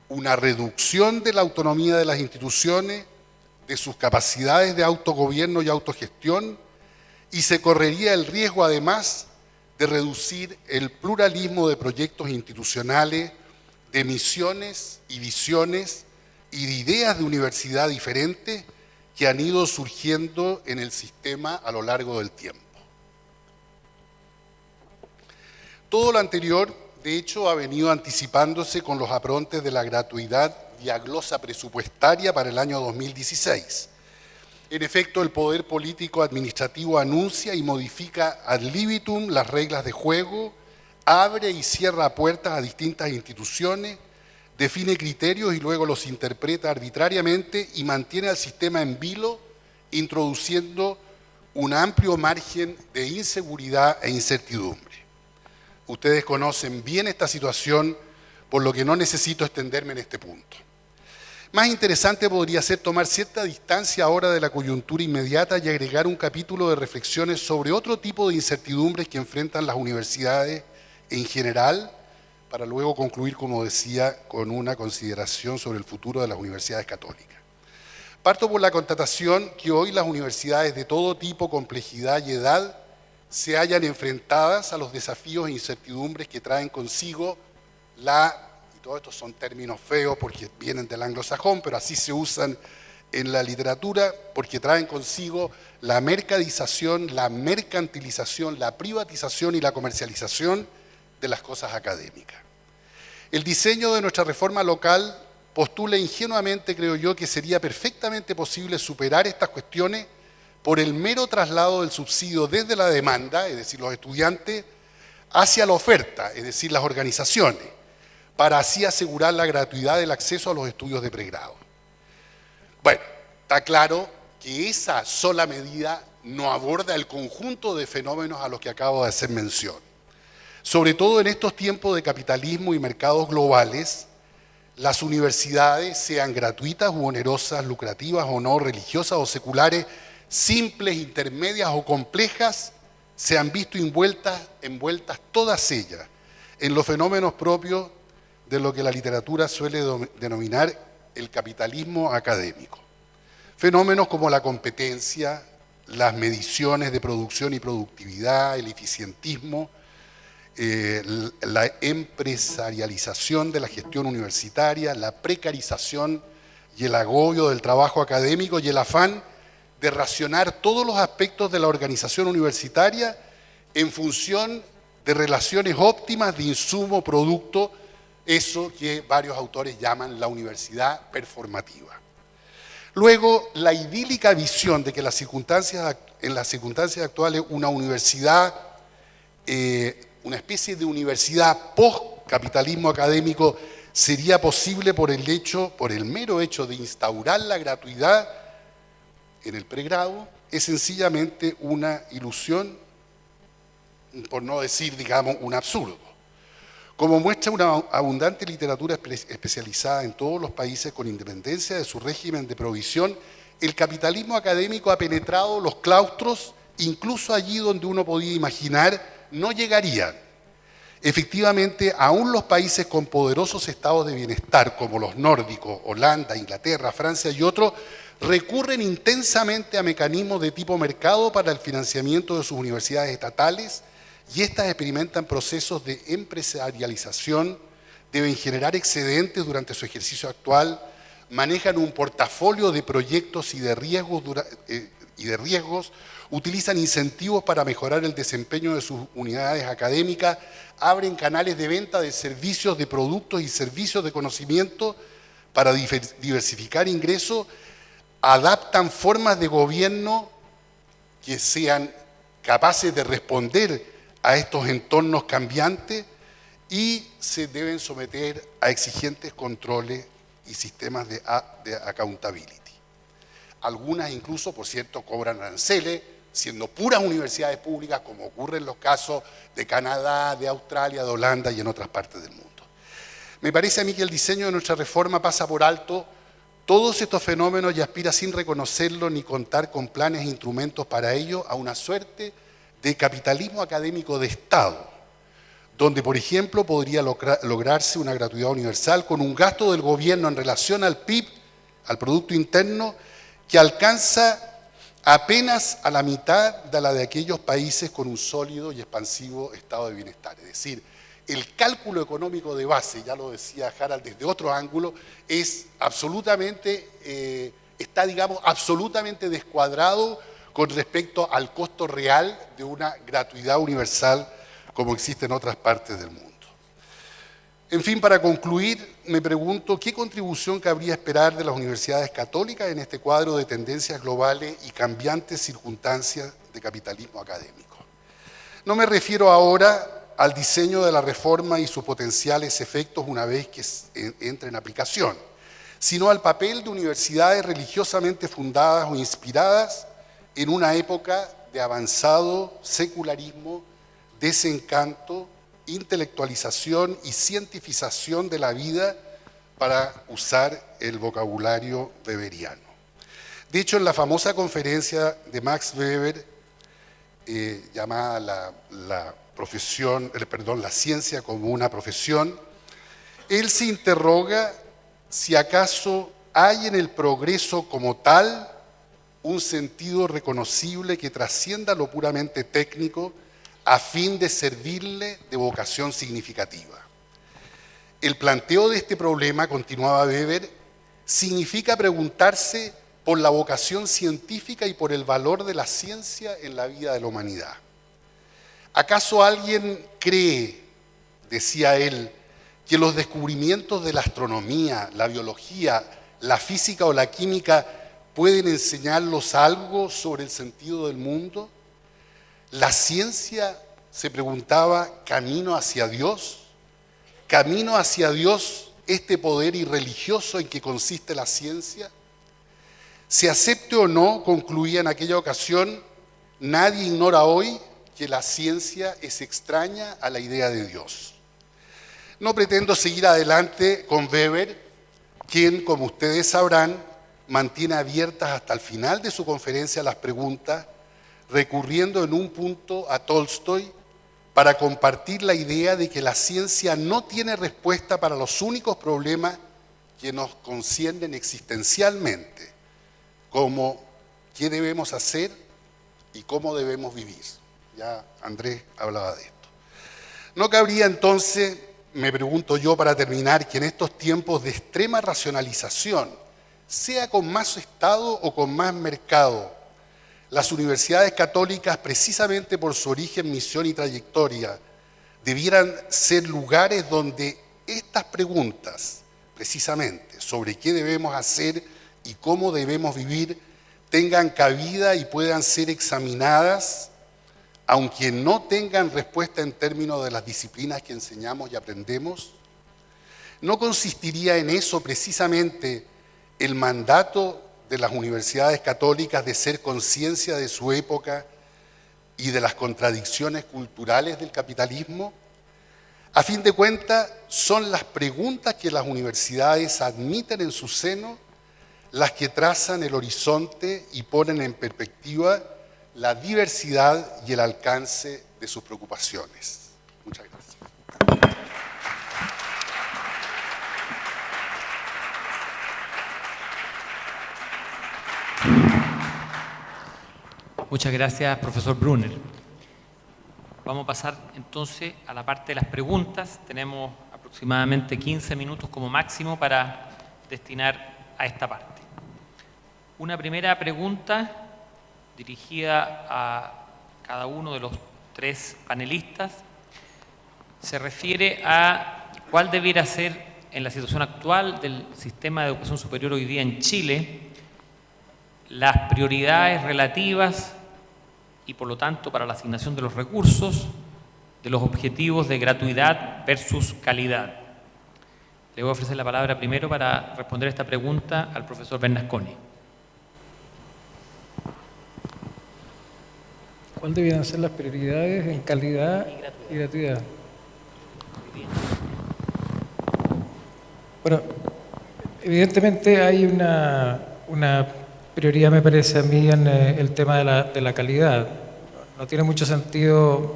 una reducción de la autonomía de las instituciones, de sus capacidades de autogobierno y autogestión, y se correría el riesgo además de reducir el pluralismo de proyectos institucionales, de misiones y visiones y de ideas de universidad diferentes que han ido surgiendo en el sistema a lo largo del tiempo. Todo lo anterior, de hecho, ha venido anticipándose con los aprontes de la gratuidad diaglosa presupuestaria para el año 2016. En efecto, el poder político administrativo anuncia y modifica ad libitum las reglas de juego, abre y cierra puertas a distintas instituciones, define criterios y luego los interpreta arbitrariamente y mantiene al sistema en vilo, introduciendo un amplio margen de inseguridad e incertidumbre. Ustedes conocen bien esta situación, por lo que no necesito extenderme en este punto. Más interesante podría ser tomar cierta distancia ahora de la coyuntura inmediata y agregar un capítulo de reflexiones sobre otro tipo de incertidumbres que enfrentan las universidades en general, para luego concluir, como decía, con una consideración sobre el futuro de las universidades católicas. Parto por la constatación que hoy las universidades de todo tipo, complejidad y edad se hallan enfrentadas a los desafíos e incertidumbres que traen consigo y todos estos son términos feos porque vienen del anglosajón, pero así se usan en la literatura, porque traen consigo la mercadización, la mercantilización, la privatización y la comercialización de las cosas académicas. El diseño de nuestra reforma local postula ingenuamente, creo yo, que sería perfectamente posible superar estas cuestiones por el mero traslado del subsidio desde la demanda, es decir, los estudiantes, hacia la oferta, es decir, las organizaciones, para así asegurar la gratuidad del acceso a los estudios de pregrado. Bueno, está claro que esa sola medida no aborda el conjunto de fenómenos a los que acabo de hacer mención. Sobre todo en estos tiempos de capitalismo y mercados globales, las universidades, sean gratuitas u onerosas, lucrativas o no, religiosas o seculares, simples, intermedias o complejas, se han visto envueltas todas ellas en los fenómenos propios de lo que la literatura suele denominar el capitalismo académico. Fenómenos como la competencia, las mediciones de producción y productividad, el eficientismo, la empresarialización de la gestión universitaria, la precarización y el agobio del trabajo académico y el afán de racionar todos los aspectos de la organización universitaria en función de relaciones óptimas de insumo-producto, eso que varios autores llaman la universidad performativa. Luego, la idílica visión de que en las circunstancias actuales una universidad, una especie de universidad post-capitalismo académico sería posible por el mero hecho de instaurar la gratuidad en el pregrado, es sencillamente una ilusión, por no decir, digamos, un absurdo. Como muestra una abundante literatura especializada en todos los países con independencia de su régimen de provisión, el capitalismo académico ha penetrado los claustros, incluso allí donde uno podía imaginar no llegarían. Efectivamente, aún los países con poderosos estados de bienestar, como los nórdicos, Holanda, Inglaterra, Francia y otros, recurren intensamente a mecanismos de tipo mercado para el financiamiento de sus universidades estatales y éstas experimentan procesos de empresarialización, deben generar excedentes durante su ejercicio actual, manejan un portafolio de proyectos y de riesgos, utilizan incentivos para mejorar el desempeño de sus unidades académicas, abren canales de venta de servicios, de productos y servicios de conocimiento para diversificar ingresos, adaptan formas de gobierno que sean capaces de responder a estos entornos cambiantes y se deben someter a exigentes controles y sistemas de accountability. Algunas incluso, por cierto, cobran aranceles, siendo puras universidades públicas, como ocurre en los casos de Canadá, de Australia, de Holanda y en otras partes del mundo. Me parece a mí que el diseño de nuestra reforma pasa por alto todos estos fenómenos y aspira, sin reconocerlo ni contar con planes e instrumentos para ello, a una suerte de capitalismo académico de Estado, donde, por ejemplo, podría lograrse una gratuidad universal con un gasto del gobierno en relación al PIB, al Producto Interno, que alcanza apenas a la mitad de la de aquellos países con un sólido y expansivo estado de bienestar. Es decir, el cálculo económico de base, ya lo decía Harald desde otro ángulo, es absolutamente, está, digamos, absolutamente descuadrado con respecto al costo real de una gratuidad universal como existe en otras partes del mundo. En fin, para concluir, me pregunto qué contribución cabría esperar de las universidades católicas en este cuadro de tendencias globales y cambiantes circunstancias de capitalismo académico. No me refiero ahora al diseño de la reforma y sus potenciales efectos una vez que entre en aplicación, sino al papel de universidades religiosamente fundadas o inspiradas en una época de avanzado secularismo, desencanto, intelectualización y cientificación de la vida, para usar el vocabulario weberiano. De hecho, en la famosa conferencia de Max Weber, llamada la ciencia como una profesión, él se interroga si acaso hay en el progreso como tal un sentido reconocible que trascienda lo puramente técnico a fin de servirle de vocación significativa. El planteo de este problema, continuaba Weber, significa preguntarse por la vocación científica y por el valor de la ciencia en la vida de la humanidad. ¿Acaso alguien cree, decía él, que los descubrimientos de la astronomía, la biología, la física o la química pueden enseñarlos algo sobre el sentido del mundo? ¿La ciencia, se preguntaba, camino hacia Dios? ¿Camino hacia Dios este poder irreligioso en que consiste la ciencia? Se acepte o no, concluía en aquella ocasión, nadie ignora hoy que la ciencia es extraña a la idea de Dios. No pretendo seguir adelante con Weber, quien, como ustedes sabrán, mantiene abiertas hasta el final de su conferencia las preguntas, recurriendo en un punto a Tolstoy para compartir la idea de que la ciencia no tiene respuesta para los únicos problemas que nos conciernen existencialmente, como qué debemos hacer y cómo debemos vivir. Ya Andrés hablaba de esto. ¿No cabría entonces, me pregunto yo para terminar, que en estos tiempos de extrema racionalización, sea con más Estado o con más mercado, las universidades católicas, precisamente por su origen, misión y trayectoria, debieran ser lugares donde estas preguntas, precisamente, sobre qué debemos hacer y cómo debemos vivir, tengan cabida y puedan ser examinadas, aunque no tengan respuesta en términos de las disciplinas que enseñamos y aprendemos? ¿No consistiría en eso precisamente el mandato de las universidades católicas de ser conciencia de su época y de las contradicciones culturales del capitalismo? A fin de cuentas, son las preguntas que las universidades admiten en su seno las que trazan el horizonte y ponen en perspectiva la diversidad y el alcance de sus preocupaciones. Muchas gracias. Muchas gracias, profesor Brunner. Vamos a pasar entonces a la parte de las preguntas. Tenemos aproximadamente 15 minutos como máximo para destinar a esta parte. Una primera pregunta dirigida a cada uno de los tres panelistas se refiere a cuál debiera ser, en la situación actual del sistema de educación superior hoy día en Chile, las prioridades relativas y, por lo tanto, para la asignación de los recursos, de los objetivos de gratuidad versus calidad. Le voy a ofrecer la palabra primero para responder esta pregunta al profesor Bernasconi. ¿Cuáles debieran ser las prioridades en calidad y gratuidad? Bueno, evidentemente hay una prioridad, me parece a mí, en el tema de la calidad. No tiene mucho sentido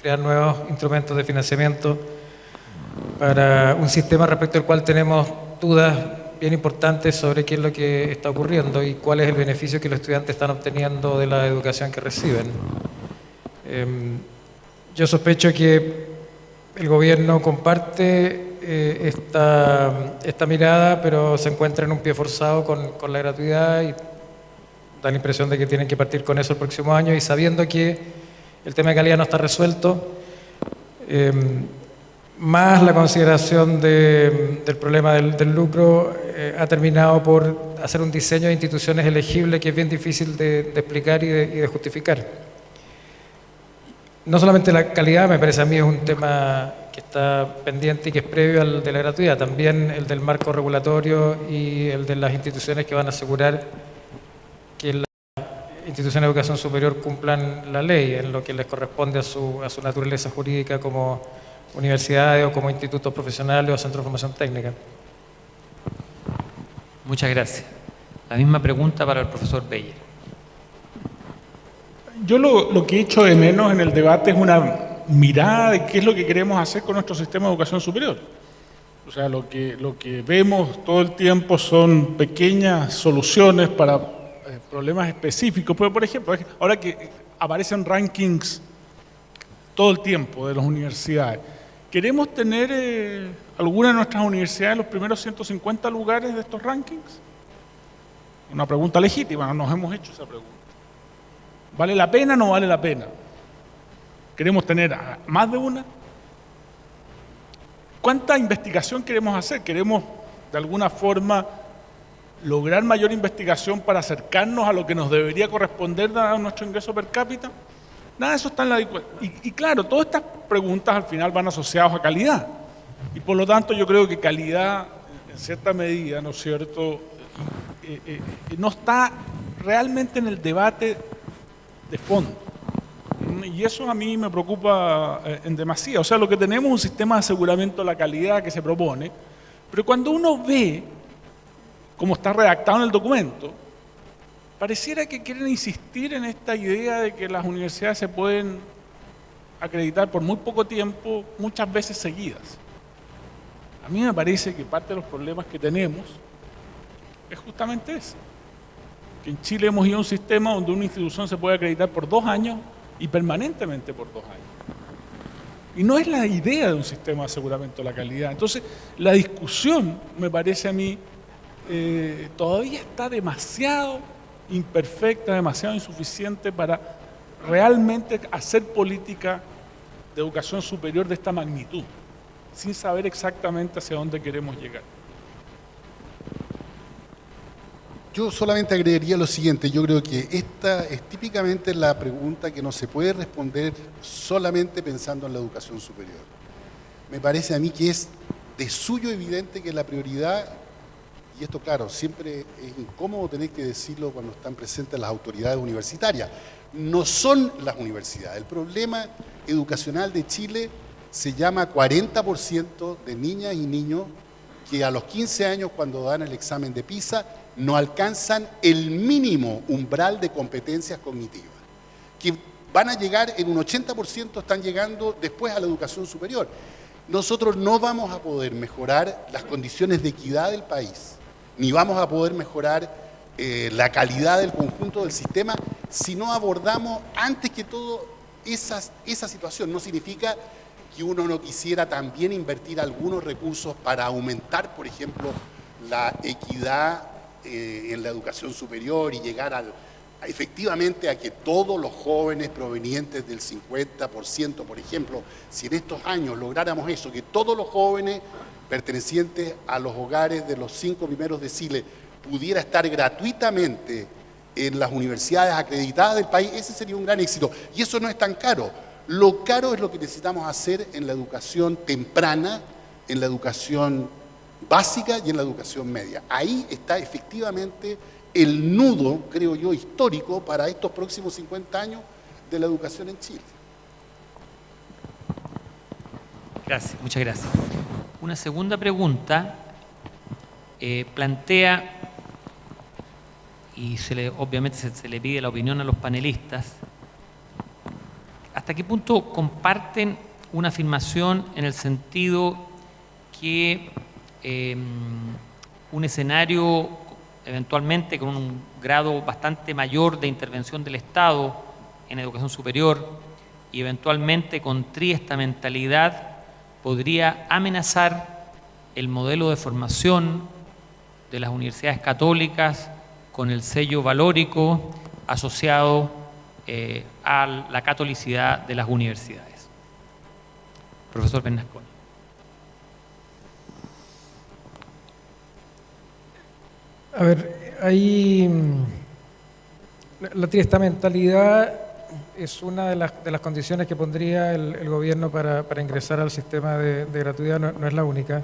crear nuevos instrumentos de financiamiento para un sistema respecto al cual tenemos dudas bien importantes sobre qué es lo que está ocurriendo y cuál es el beneficio que los estudiantes están obteniendo de la educación que reciben. Yo sospecho que el gobierno comparte esta mirada, pero se encuentra en un pie forzado con la gratuidad y da la impresión de que tienen que partir con eso el próximo año, y sabiendo que el tema de calidad no está resuelto, más la consideración del problema del lucro, ha terminado por hacer un diseño de instituciones elegibles que es bien difícil de explicar y de justificar. No solamente la calidad, me parece a mí, es un tema que está pendiente y que es previo al de la gratuidad, también el del marco regulatorio y el de las instituciones que van a asegurar que las instituciones de educación superior cumplan la ley en lo que les corresponde a su naturaleza jurídica, como universidades o como institutos profesionales o centros de formación técnica. Muchas gracias. La misma pregunta para el profesor Beyer. Yo lo que he hecho de menos en el debate es una mirada de qué es lo que queremos hacer con nuestro sistema de educación superior. O sea, lo que vemos todo el tiempo son pequeñas soluciones para problemas específicos. Pues, por ejemplo, ahora que aparecen rankings todo el tiempo de las universidades, ¿queremos tener alguna de nuestras universidades en los primeros 150 lugares de estos rankings? Una pregunta legítima, nos hemos hecho esa pregunta. ¿Vale la pena o no vale la pena? ¿Queremos tener más de una? ¿Cuánta investigación queremos hacer? ¿Queremos, de alguna forma, lograr mayor investigación para acercarnos a lo que nos debería corresponder a nuestro ingreso per cápita? Nada de eso está en la discusión. Y claro, todas estas preguntas al final van asociadas a calidad. Y por lo tanto yo creo que calidad, en cierta medida, ¿no es cierto?, no está realmente en el debate de fondo. Y eso a mí me preocupa en demasía. O sea, lo que tenemos es un sistema de aseguramiento de la calidad que se propone, pero cuando uno ve cómo está redactado en el documento, pareciera que quieren insistir en esta idea de que las universidades se pueden acreditar por muy poco tiempo, muchas veces seguidas. A mí me parece que parte de los problemas que tenemos es justamente ese. Que en Chile hemos ido a un sistema donde una institución se puede acreditar por 2 años y permanentemente por 2 años. Y no es la idea de un sistema de aseguramiento de la calidad. Entonces, la discusión, me parece a mí, todavía está demasiado imperfecta, demasiado insuficiente para realmente hacer política de educación superior de esta magnitud, sin saber exactamente hacia dónde queremos llegar. Yo solamente agregaría lo siguiente: yo creo que esta es típicamente la pregunta que no se puede responder solamente pensando en la educación superior. Me parece a mí que es de suyo evidente que la prioridad, y esto claro, siempre es incómodo tener que decirlo cuando están presentes las autoridades universitarias, no son las universidades. El problema educacional de Chile se llama 40% de niñas y niños que a los 15 años, cuando dan el examen de PISA, no alcanzan el mínimo umbral de competencias cognitivas, que van a llegar, en un 80% están llegando después a la educación superior. Nosotros no vamos a poder mejorar las condiciones de equidad del país, ni vamos a poder mejorar la calidad del conjunto del sistema si no abordamos antes que todo esa situación. No significa que uno no quisiera también invertir algunos recursos para aumentar, por ejemplo, la equidad en la educación superior y llegar efectivamente a que todos los jóvenes provenientes del 50%, por ejemplo, si en estos años lográramos eso, que todos los jóvenes pertenecientes a los hogares de los 5 primeros deciles pudiera estar gratuitamente en las universidades acreditadas del país, ese sería un gran éxito. Y eso no es tan caro. Lo caro es lo que necesitamos hacer en la educación temprana, en la educación básica y en la educación media. Ahí está efectivamente el nudo, creo yo, histórico para estos próximos 50 años de la educación en Chile. Gracias, muchas gracias. Una segunda pregunta plantea, y obviamente se le pide la opinión a los panelistas, ¿hasta qué punto comparten una afirmación en el sentido que un escenario eventualmente con un grado bastante mayor de intervención del Estado en educación superior y eventualmente con triestamentalidad podría amenazar el modelo de formación de las universidades católicas con el sello valórico asociado a la catolicidad de las universidades? Profesor Bernasconi. A ver, ahí la triestamentalidad es una de las condiciones que pondría el gobierno para ingresar al sistema de gratuidad, no es la única.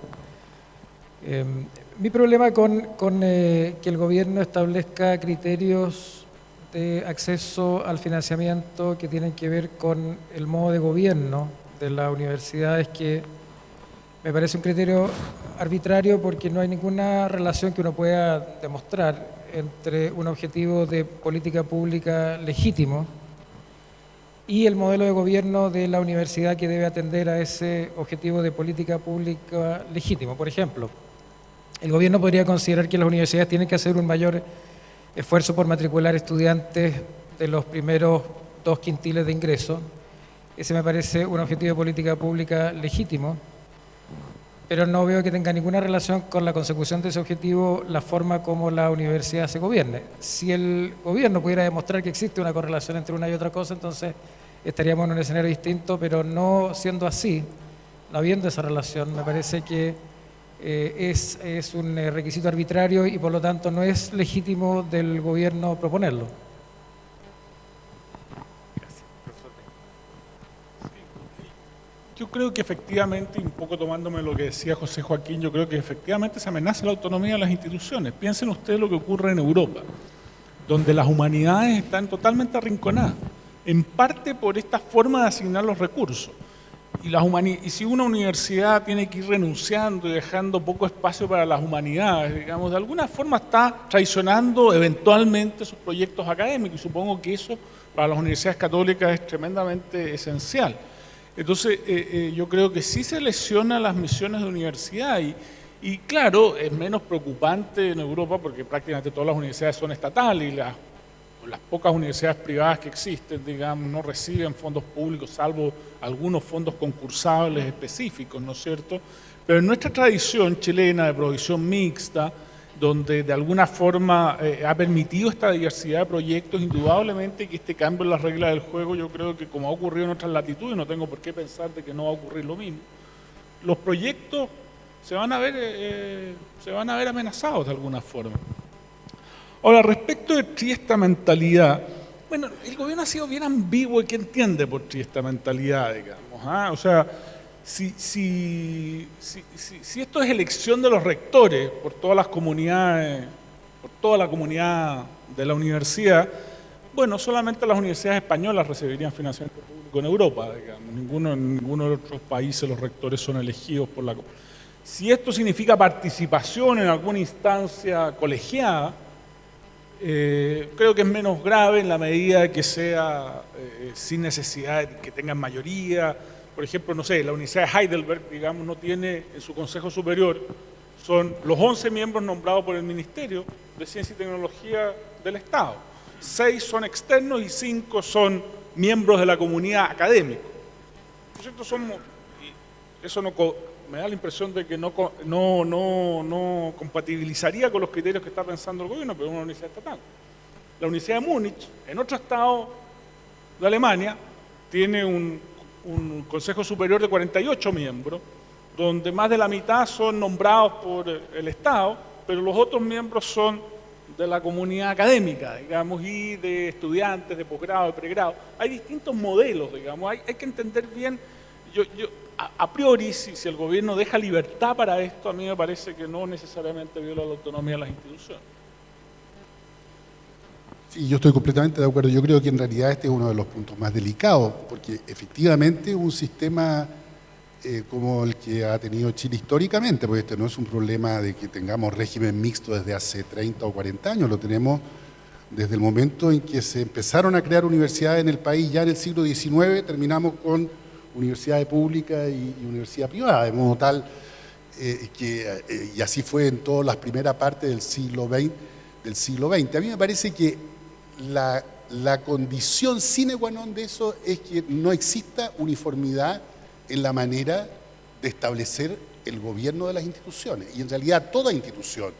Mi problema con que el gobierno establezca criterios de acceso al financiamiento que tienen que ver con el modo de gobierno de la universidad es que me parece un criterio arbitrario porque no hay ninguna relación que uno pueda demostrar entre un objetivo de política pública legítimo y el modelo de gobierno de la universidad que debe atender a ese objetivo de política pública legítimo. Por ejemplo, el gobierno podría considerar que las universidades tienen que hacer un mayor esfuerzo por matricular estudiantes de los primeros 2 quintiles de ingreso. Ese me parece un objetivo de política pública legítimo, pero no veo que tenga ninguna relación con la consecución de ese objetivo la forma como la universidad se gobierne. Si el gobierno pudiera demostrar que existe una correlación entre una y otra cosa, entonces estaríamos en un escenario distinto, pero no siendo así, no habiendo esa relación, me parece que es un requisito arbitrario y por lo tanto no es legítimo del gobierno proponerlo. Yo creo que efectivamente, y un poco tomándome lo que decía José Joaquín, yo creo que efectivamente se amenaza la autonomía de las instituciones. Piensen ustedes lo que ocurre en Europa, donde las humanidades están totalmente arrinconadas, en parte por esta forma de asignar los recursos. Y si una universidad tiene que ir renunciando y dejando poco espacio para las humanidades, digamos, de alguna forma está traicionando eventualmente sus proyectos académicos, y supongo que eso para las universidades católicas es tremendamente esencial. Entonces, yo creo que sí se lesiona las misiones de universidad y claro, es menos preocupante en Europa porque prácticamente todas las universidades son estatales y las pocas universidades privadas que existen, digamos, no reciben fondos públicos, salvo algunos fondos concursables específicos, ¿no es cierto? Pero en nuestra tradición chilena de provisión mixta, donde de alguna forma ha permitido esta diversidad de proyectos, indudablemente que este cambio en las reglas del juego, yo creo que como ha ocurrido en otras latitudes, no tengo por qué pensar de que no va a ocurrir lo mismo, los proyectos se van a ver amenazados de alguna forma. Ahora, respecto de triestamentalidad, bueno, el gobierno ha sido bien ambiguo en qué entiende por triestamentalidad, digamos, ¿ah? O sea, si esto es elección de los rectores por todas las comunidades, por toda la comunidad de la universidad, bueno, solamente las universidades españolas recibirían financiamiento público en Europa, digamos. En ninguno de los otros países los rectores son elegidos por la comunidad. Si esto significa participación en alguna instancia colegiada, creo que es menos grave en la medida que sea sin necesidad de que tengan mayoría. Por ejemplo, no sé, la Universidad de Heidelberg, digamos, no tiene en su Consejo Superior, son los 11 miembros nombrados por el Ministerio de Ciencia y Tecnología del Estado. 6 son externos y 5 son miembros de la comunidad académica. ¿No es cierto? me da la impresión de que no compatibilizaría con los criterios que está pensando el gobierno, pero es una universidad estatal. La Universidad de Múnich, en otro estado de Alemania, tiene un Consejo Superior de 48 miembros, donde más de la mitad son nombrados por el Estado, pero los otros miembros son de la comunidad académica, digamos, y de estudiantes de posgrado, de pregrado. Hay distintos modelos, digamos, hay que entender bien. A priori, si el gobierno deja libertad para esto, a mí me parece que no necesariamente viola la autonomía de las instituciones. Sí, yo estoy completamente de acuerdo. Yo creo que en realidad este es uno de los puntos más delicados, porque efectivamente un sistema como el que ha tenido Chile históricamente, porque este no es un problema de que tengamos régimen mixto desde hace 30 o 40 años, lo tenemos desde el momento en que se empezaron a crear universidades en el país, ya en el siglo XIX, terminamos con universidades públicas y universidad privada, de modo tal y así fue en todas las primeras partes del siglo XX. A mí me parece que la condición sine qua non de eso es que no exista uniformidad en la manera de establecer el gobierno de las instituciones. Y en realidad toda institución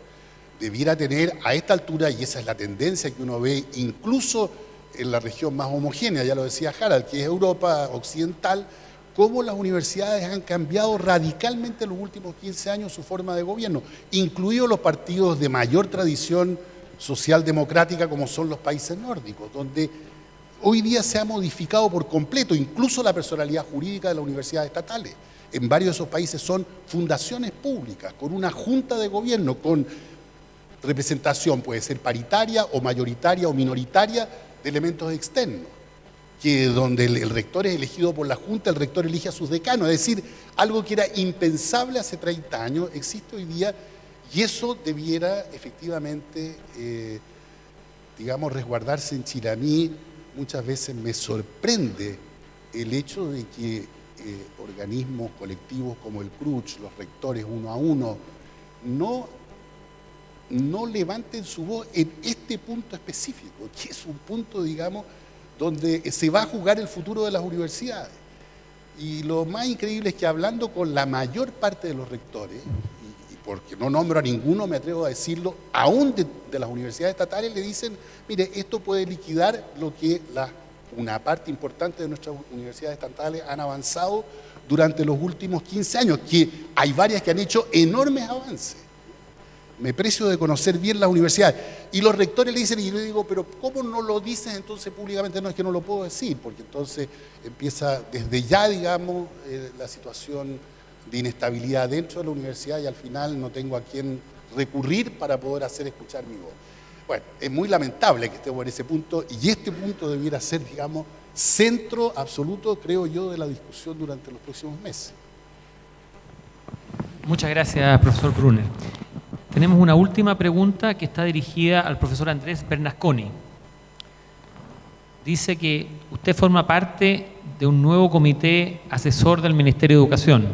debiera tener a esta altura, y esa es la tendencia que uno ve incluso en la región más homogénea, ya lo decía Harald, que es Europa occidental, cómo las universidades han cambiado radicalmente en los últimos 15 años su forma de gobierno, incluidos los partidos de mayor tradición socialdemocrática como son los países nórdicos, donde hoy día se ha modificado por completo, incluso la personalidad jurídica de las universidades estatales. En varios de esos países son fundaciones públicas, con una junta de gobierno, con representación, puede ser paritaria o mayoritaria o minoritaria, de elementos externos, que donde el rector es elegido por la junta, el rector elige a sus decanos, es decir, algo que era impensable hace 30 años, existe hoy día, y eso debiera efectivamente, digamos, resguardarse en Chile. A mí muchas veces me sorprende el hecho de que organismos colectivos como el CRUCH, los rectores uno a uno, no levanten su voz en este punto específico, que es un punto, digamos, donde se va a jugar el futuro de las universidades. Y lo más increíble es que hablando con la mayor parte de los rectores, y porque no nombro a ninguno, me atrevo a decirlo, aún de las universidades estatales, le dicen, mire, esto puede liquidar lo que una parte importante de nuestras universidades estatales han avanzado durante los últimos 15 años, que hay varias que han hecho enormes avances. Me precio de conocer bien las universidades. Y los rectores le dicen, y yo le digo, pero ¿cómo no lo dices entonces públicamente? No, es que no lo puedo decir, porque entonces empieza desde ya, digamos, la situación de inestabilidad dentro de la universidad y al final no tengo a quién recurrir para poder hacer escuchar mi voz. Bueno, es muy lamentable que estemos en ese punto y este punto debiera ser, digamos, centro absoluto, creo yo, de la discusión durante los próximos meses. Muchas gracias, profesor Brunner. Tenemos una última pregunta que está dirigida al profesor Andrés Bernasconi. Dice que usted forma parte de un nuevo comité asesor del Ministerio de Educación.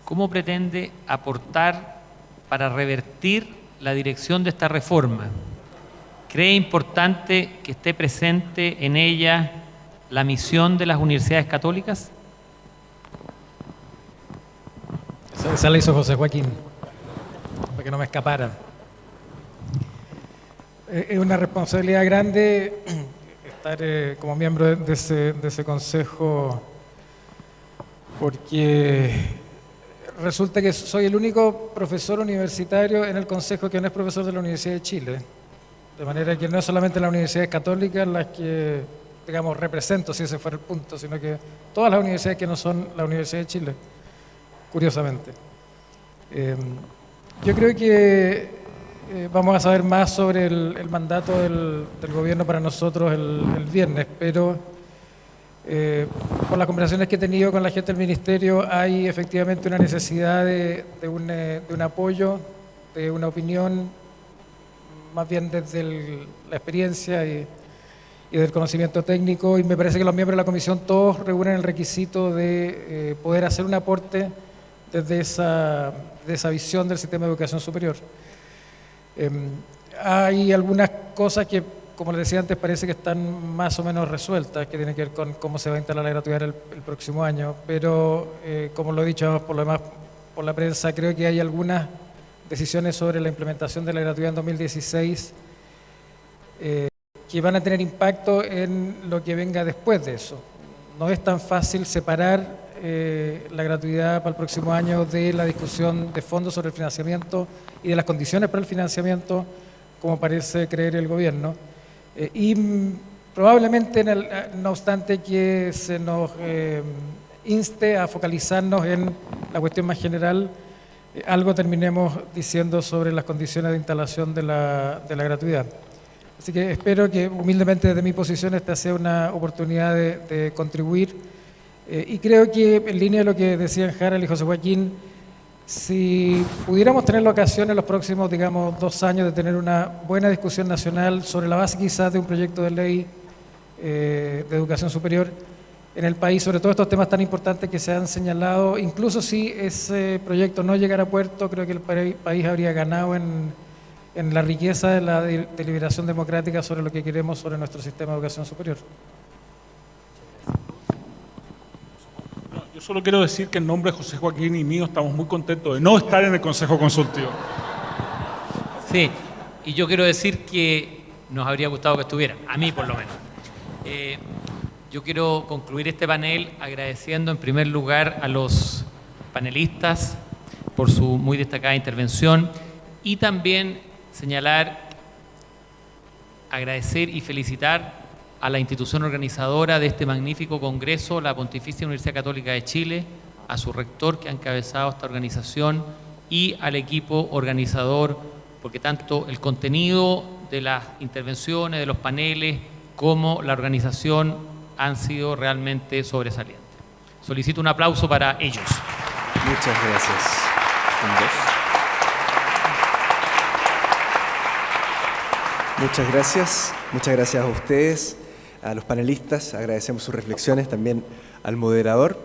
¿Cómo pretende aportar para revertir la dirección de esta reforma? ¿Cree importante que esté presente en ella la misión de las universidades católicas? Esa la hizo José Joaquín, para que no me escaparan. Es una responsabilidad grande estar como miembro de ese consejo, porque resulta que soy el único profesor universitario en el consejo que no es profesor de la Universidad de Chile. De manera que no es solamente las universidades católicas las que, digamos, represento, si ese fuera el punto, sino que todas las universidades que no son la Universidad de Chile, curiosamente. Yo creo que vamos a saber más sobre el mandato del gobierno para nosotros el viernes, pero por las conversaciones que he tenido con la gente del ministerio hay efectivamente una necesidad de un apoyo, de una opinión, más bien desde la experiencia y del conocimiento técnico, y me parece que los miembros de la comisión todos reúnen el requisito de poder hacer un aporte desde esa visión del sistema de educación superior. Hay algunas cosas que como les decía antes, parece que están más o menos resueltas, que tiene que ver con cómo se va a instalar la gratuidad el próximo año, pero como lo he dicho por lo demás por la prensa, creo que hay algunas decisiones sobre la implementación de la gratuidad en 2016 que van a tener impacto en lo que venga después de eso. No es tan fácil separar la gratuidad para el próximo año de la discusión de fondos sobre el financiamiento y de las condiciones para el financiamiento, como parece creer el gobierno. Probablemente, no obstante que se nos inste a focalizarnos en la cuestión más general, algo terminemos diciendo sobre las condiciones de instalación de la gratuidad. Así que espero que humildemente desde mi posición esta sea una oportunidad de contribuir y creo que en línea de lo que decían Harald y José Joaquín, si pudiéramos tener la ocasión en los próximos, digamos, 2 años de tener una buena discusión nacional sobre la base quizás de un proyecto de ley de educación superior en el país, sobre todo estos temas tan importantes que se han señalado, incluso si ese proyecto no llegara a puerto, creo que el país habría ganado en la riqueza de la deliberación democrática sobre lo que queremos sobre nuestro sistema de educación superior. Yo solo quiero decir que en nombre de José Joaquín y mío estamos muy contentos de no estar en el Consejo Consultivo. Sí, y yo quiero decir que nos habría gustado que estuvieran, a mí por lo menos. Yo quiero concluir este panel agradeciendo en primer lugar a los panelistas por su muy destacada intervención y también señalar, agradecer y felicitar a la institución organizadora de este magnífico congreso, la Pontificia Universidad Católica de Chile, a su rector que ha encabezado esta organización y al equipo organizador, porque tanto el contenido de las intervenciones, de los paneles, como la organización han sido realmente sobresalientes. Solicito un aplauso para ellos. Muchas gracias. Muchas gracias a ustedes, a los panelistas, agradecemos sus reflexiones, también al moderador.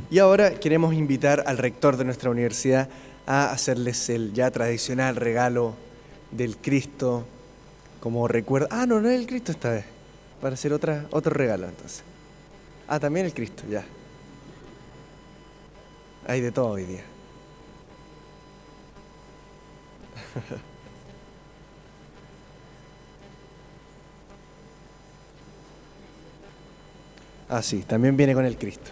Y ahora queremos invitar al rector de nuestra universidad a hacerles el ya tradicional regalo del Cristo como recuerdo. Ah, no es el Cristo esta vez, para hacer otro regalo entonces. Ah, también el Cristo, ya. Hay de todo hoy día. Ah, sí, también viene con el Cristo.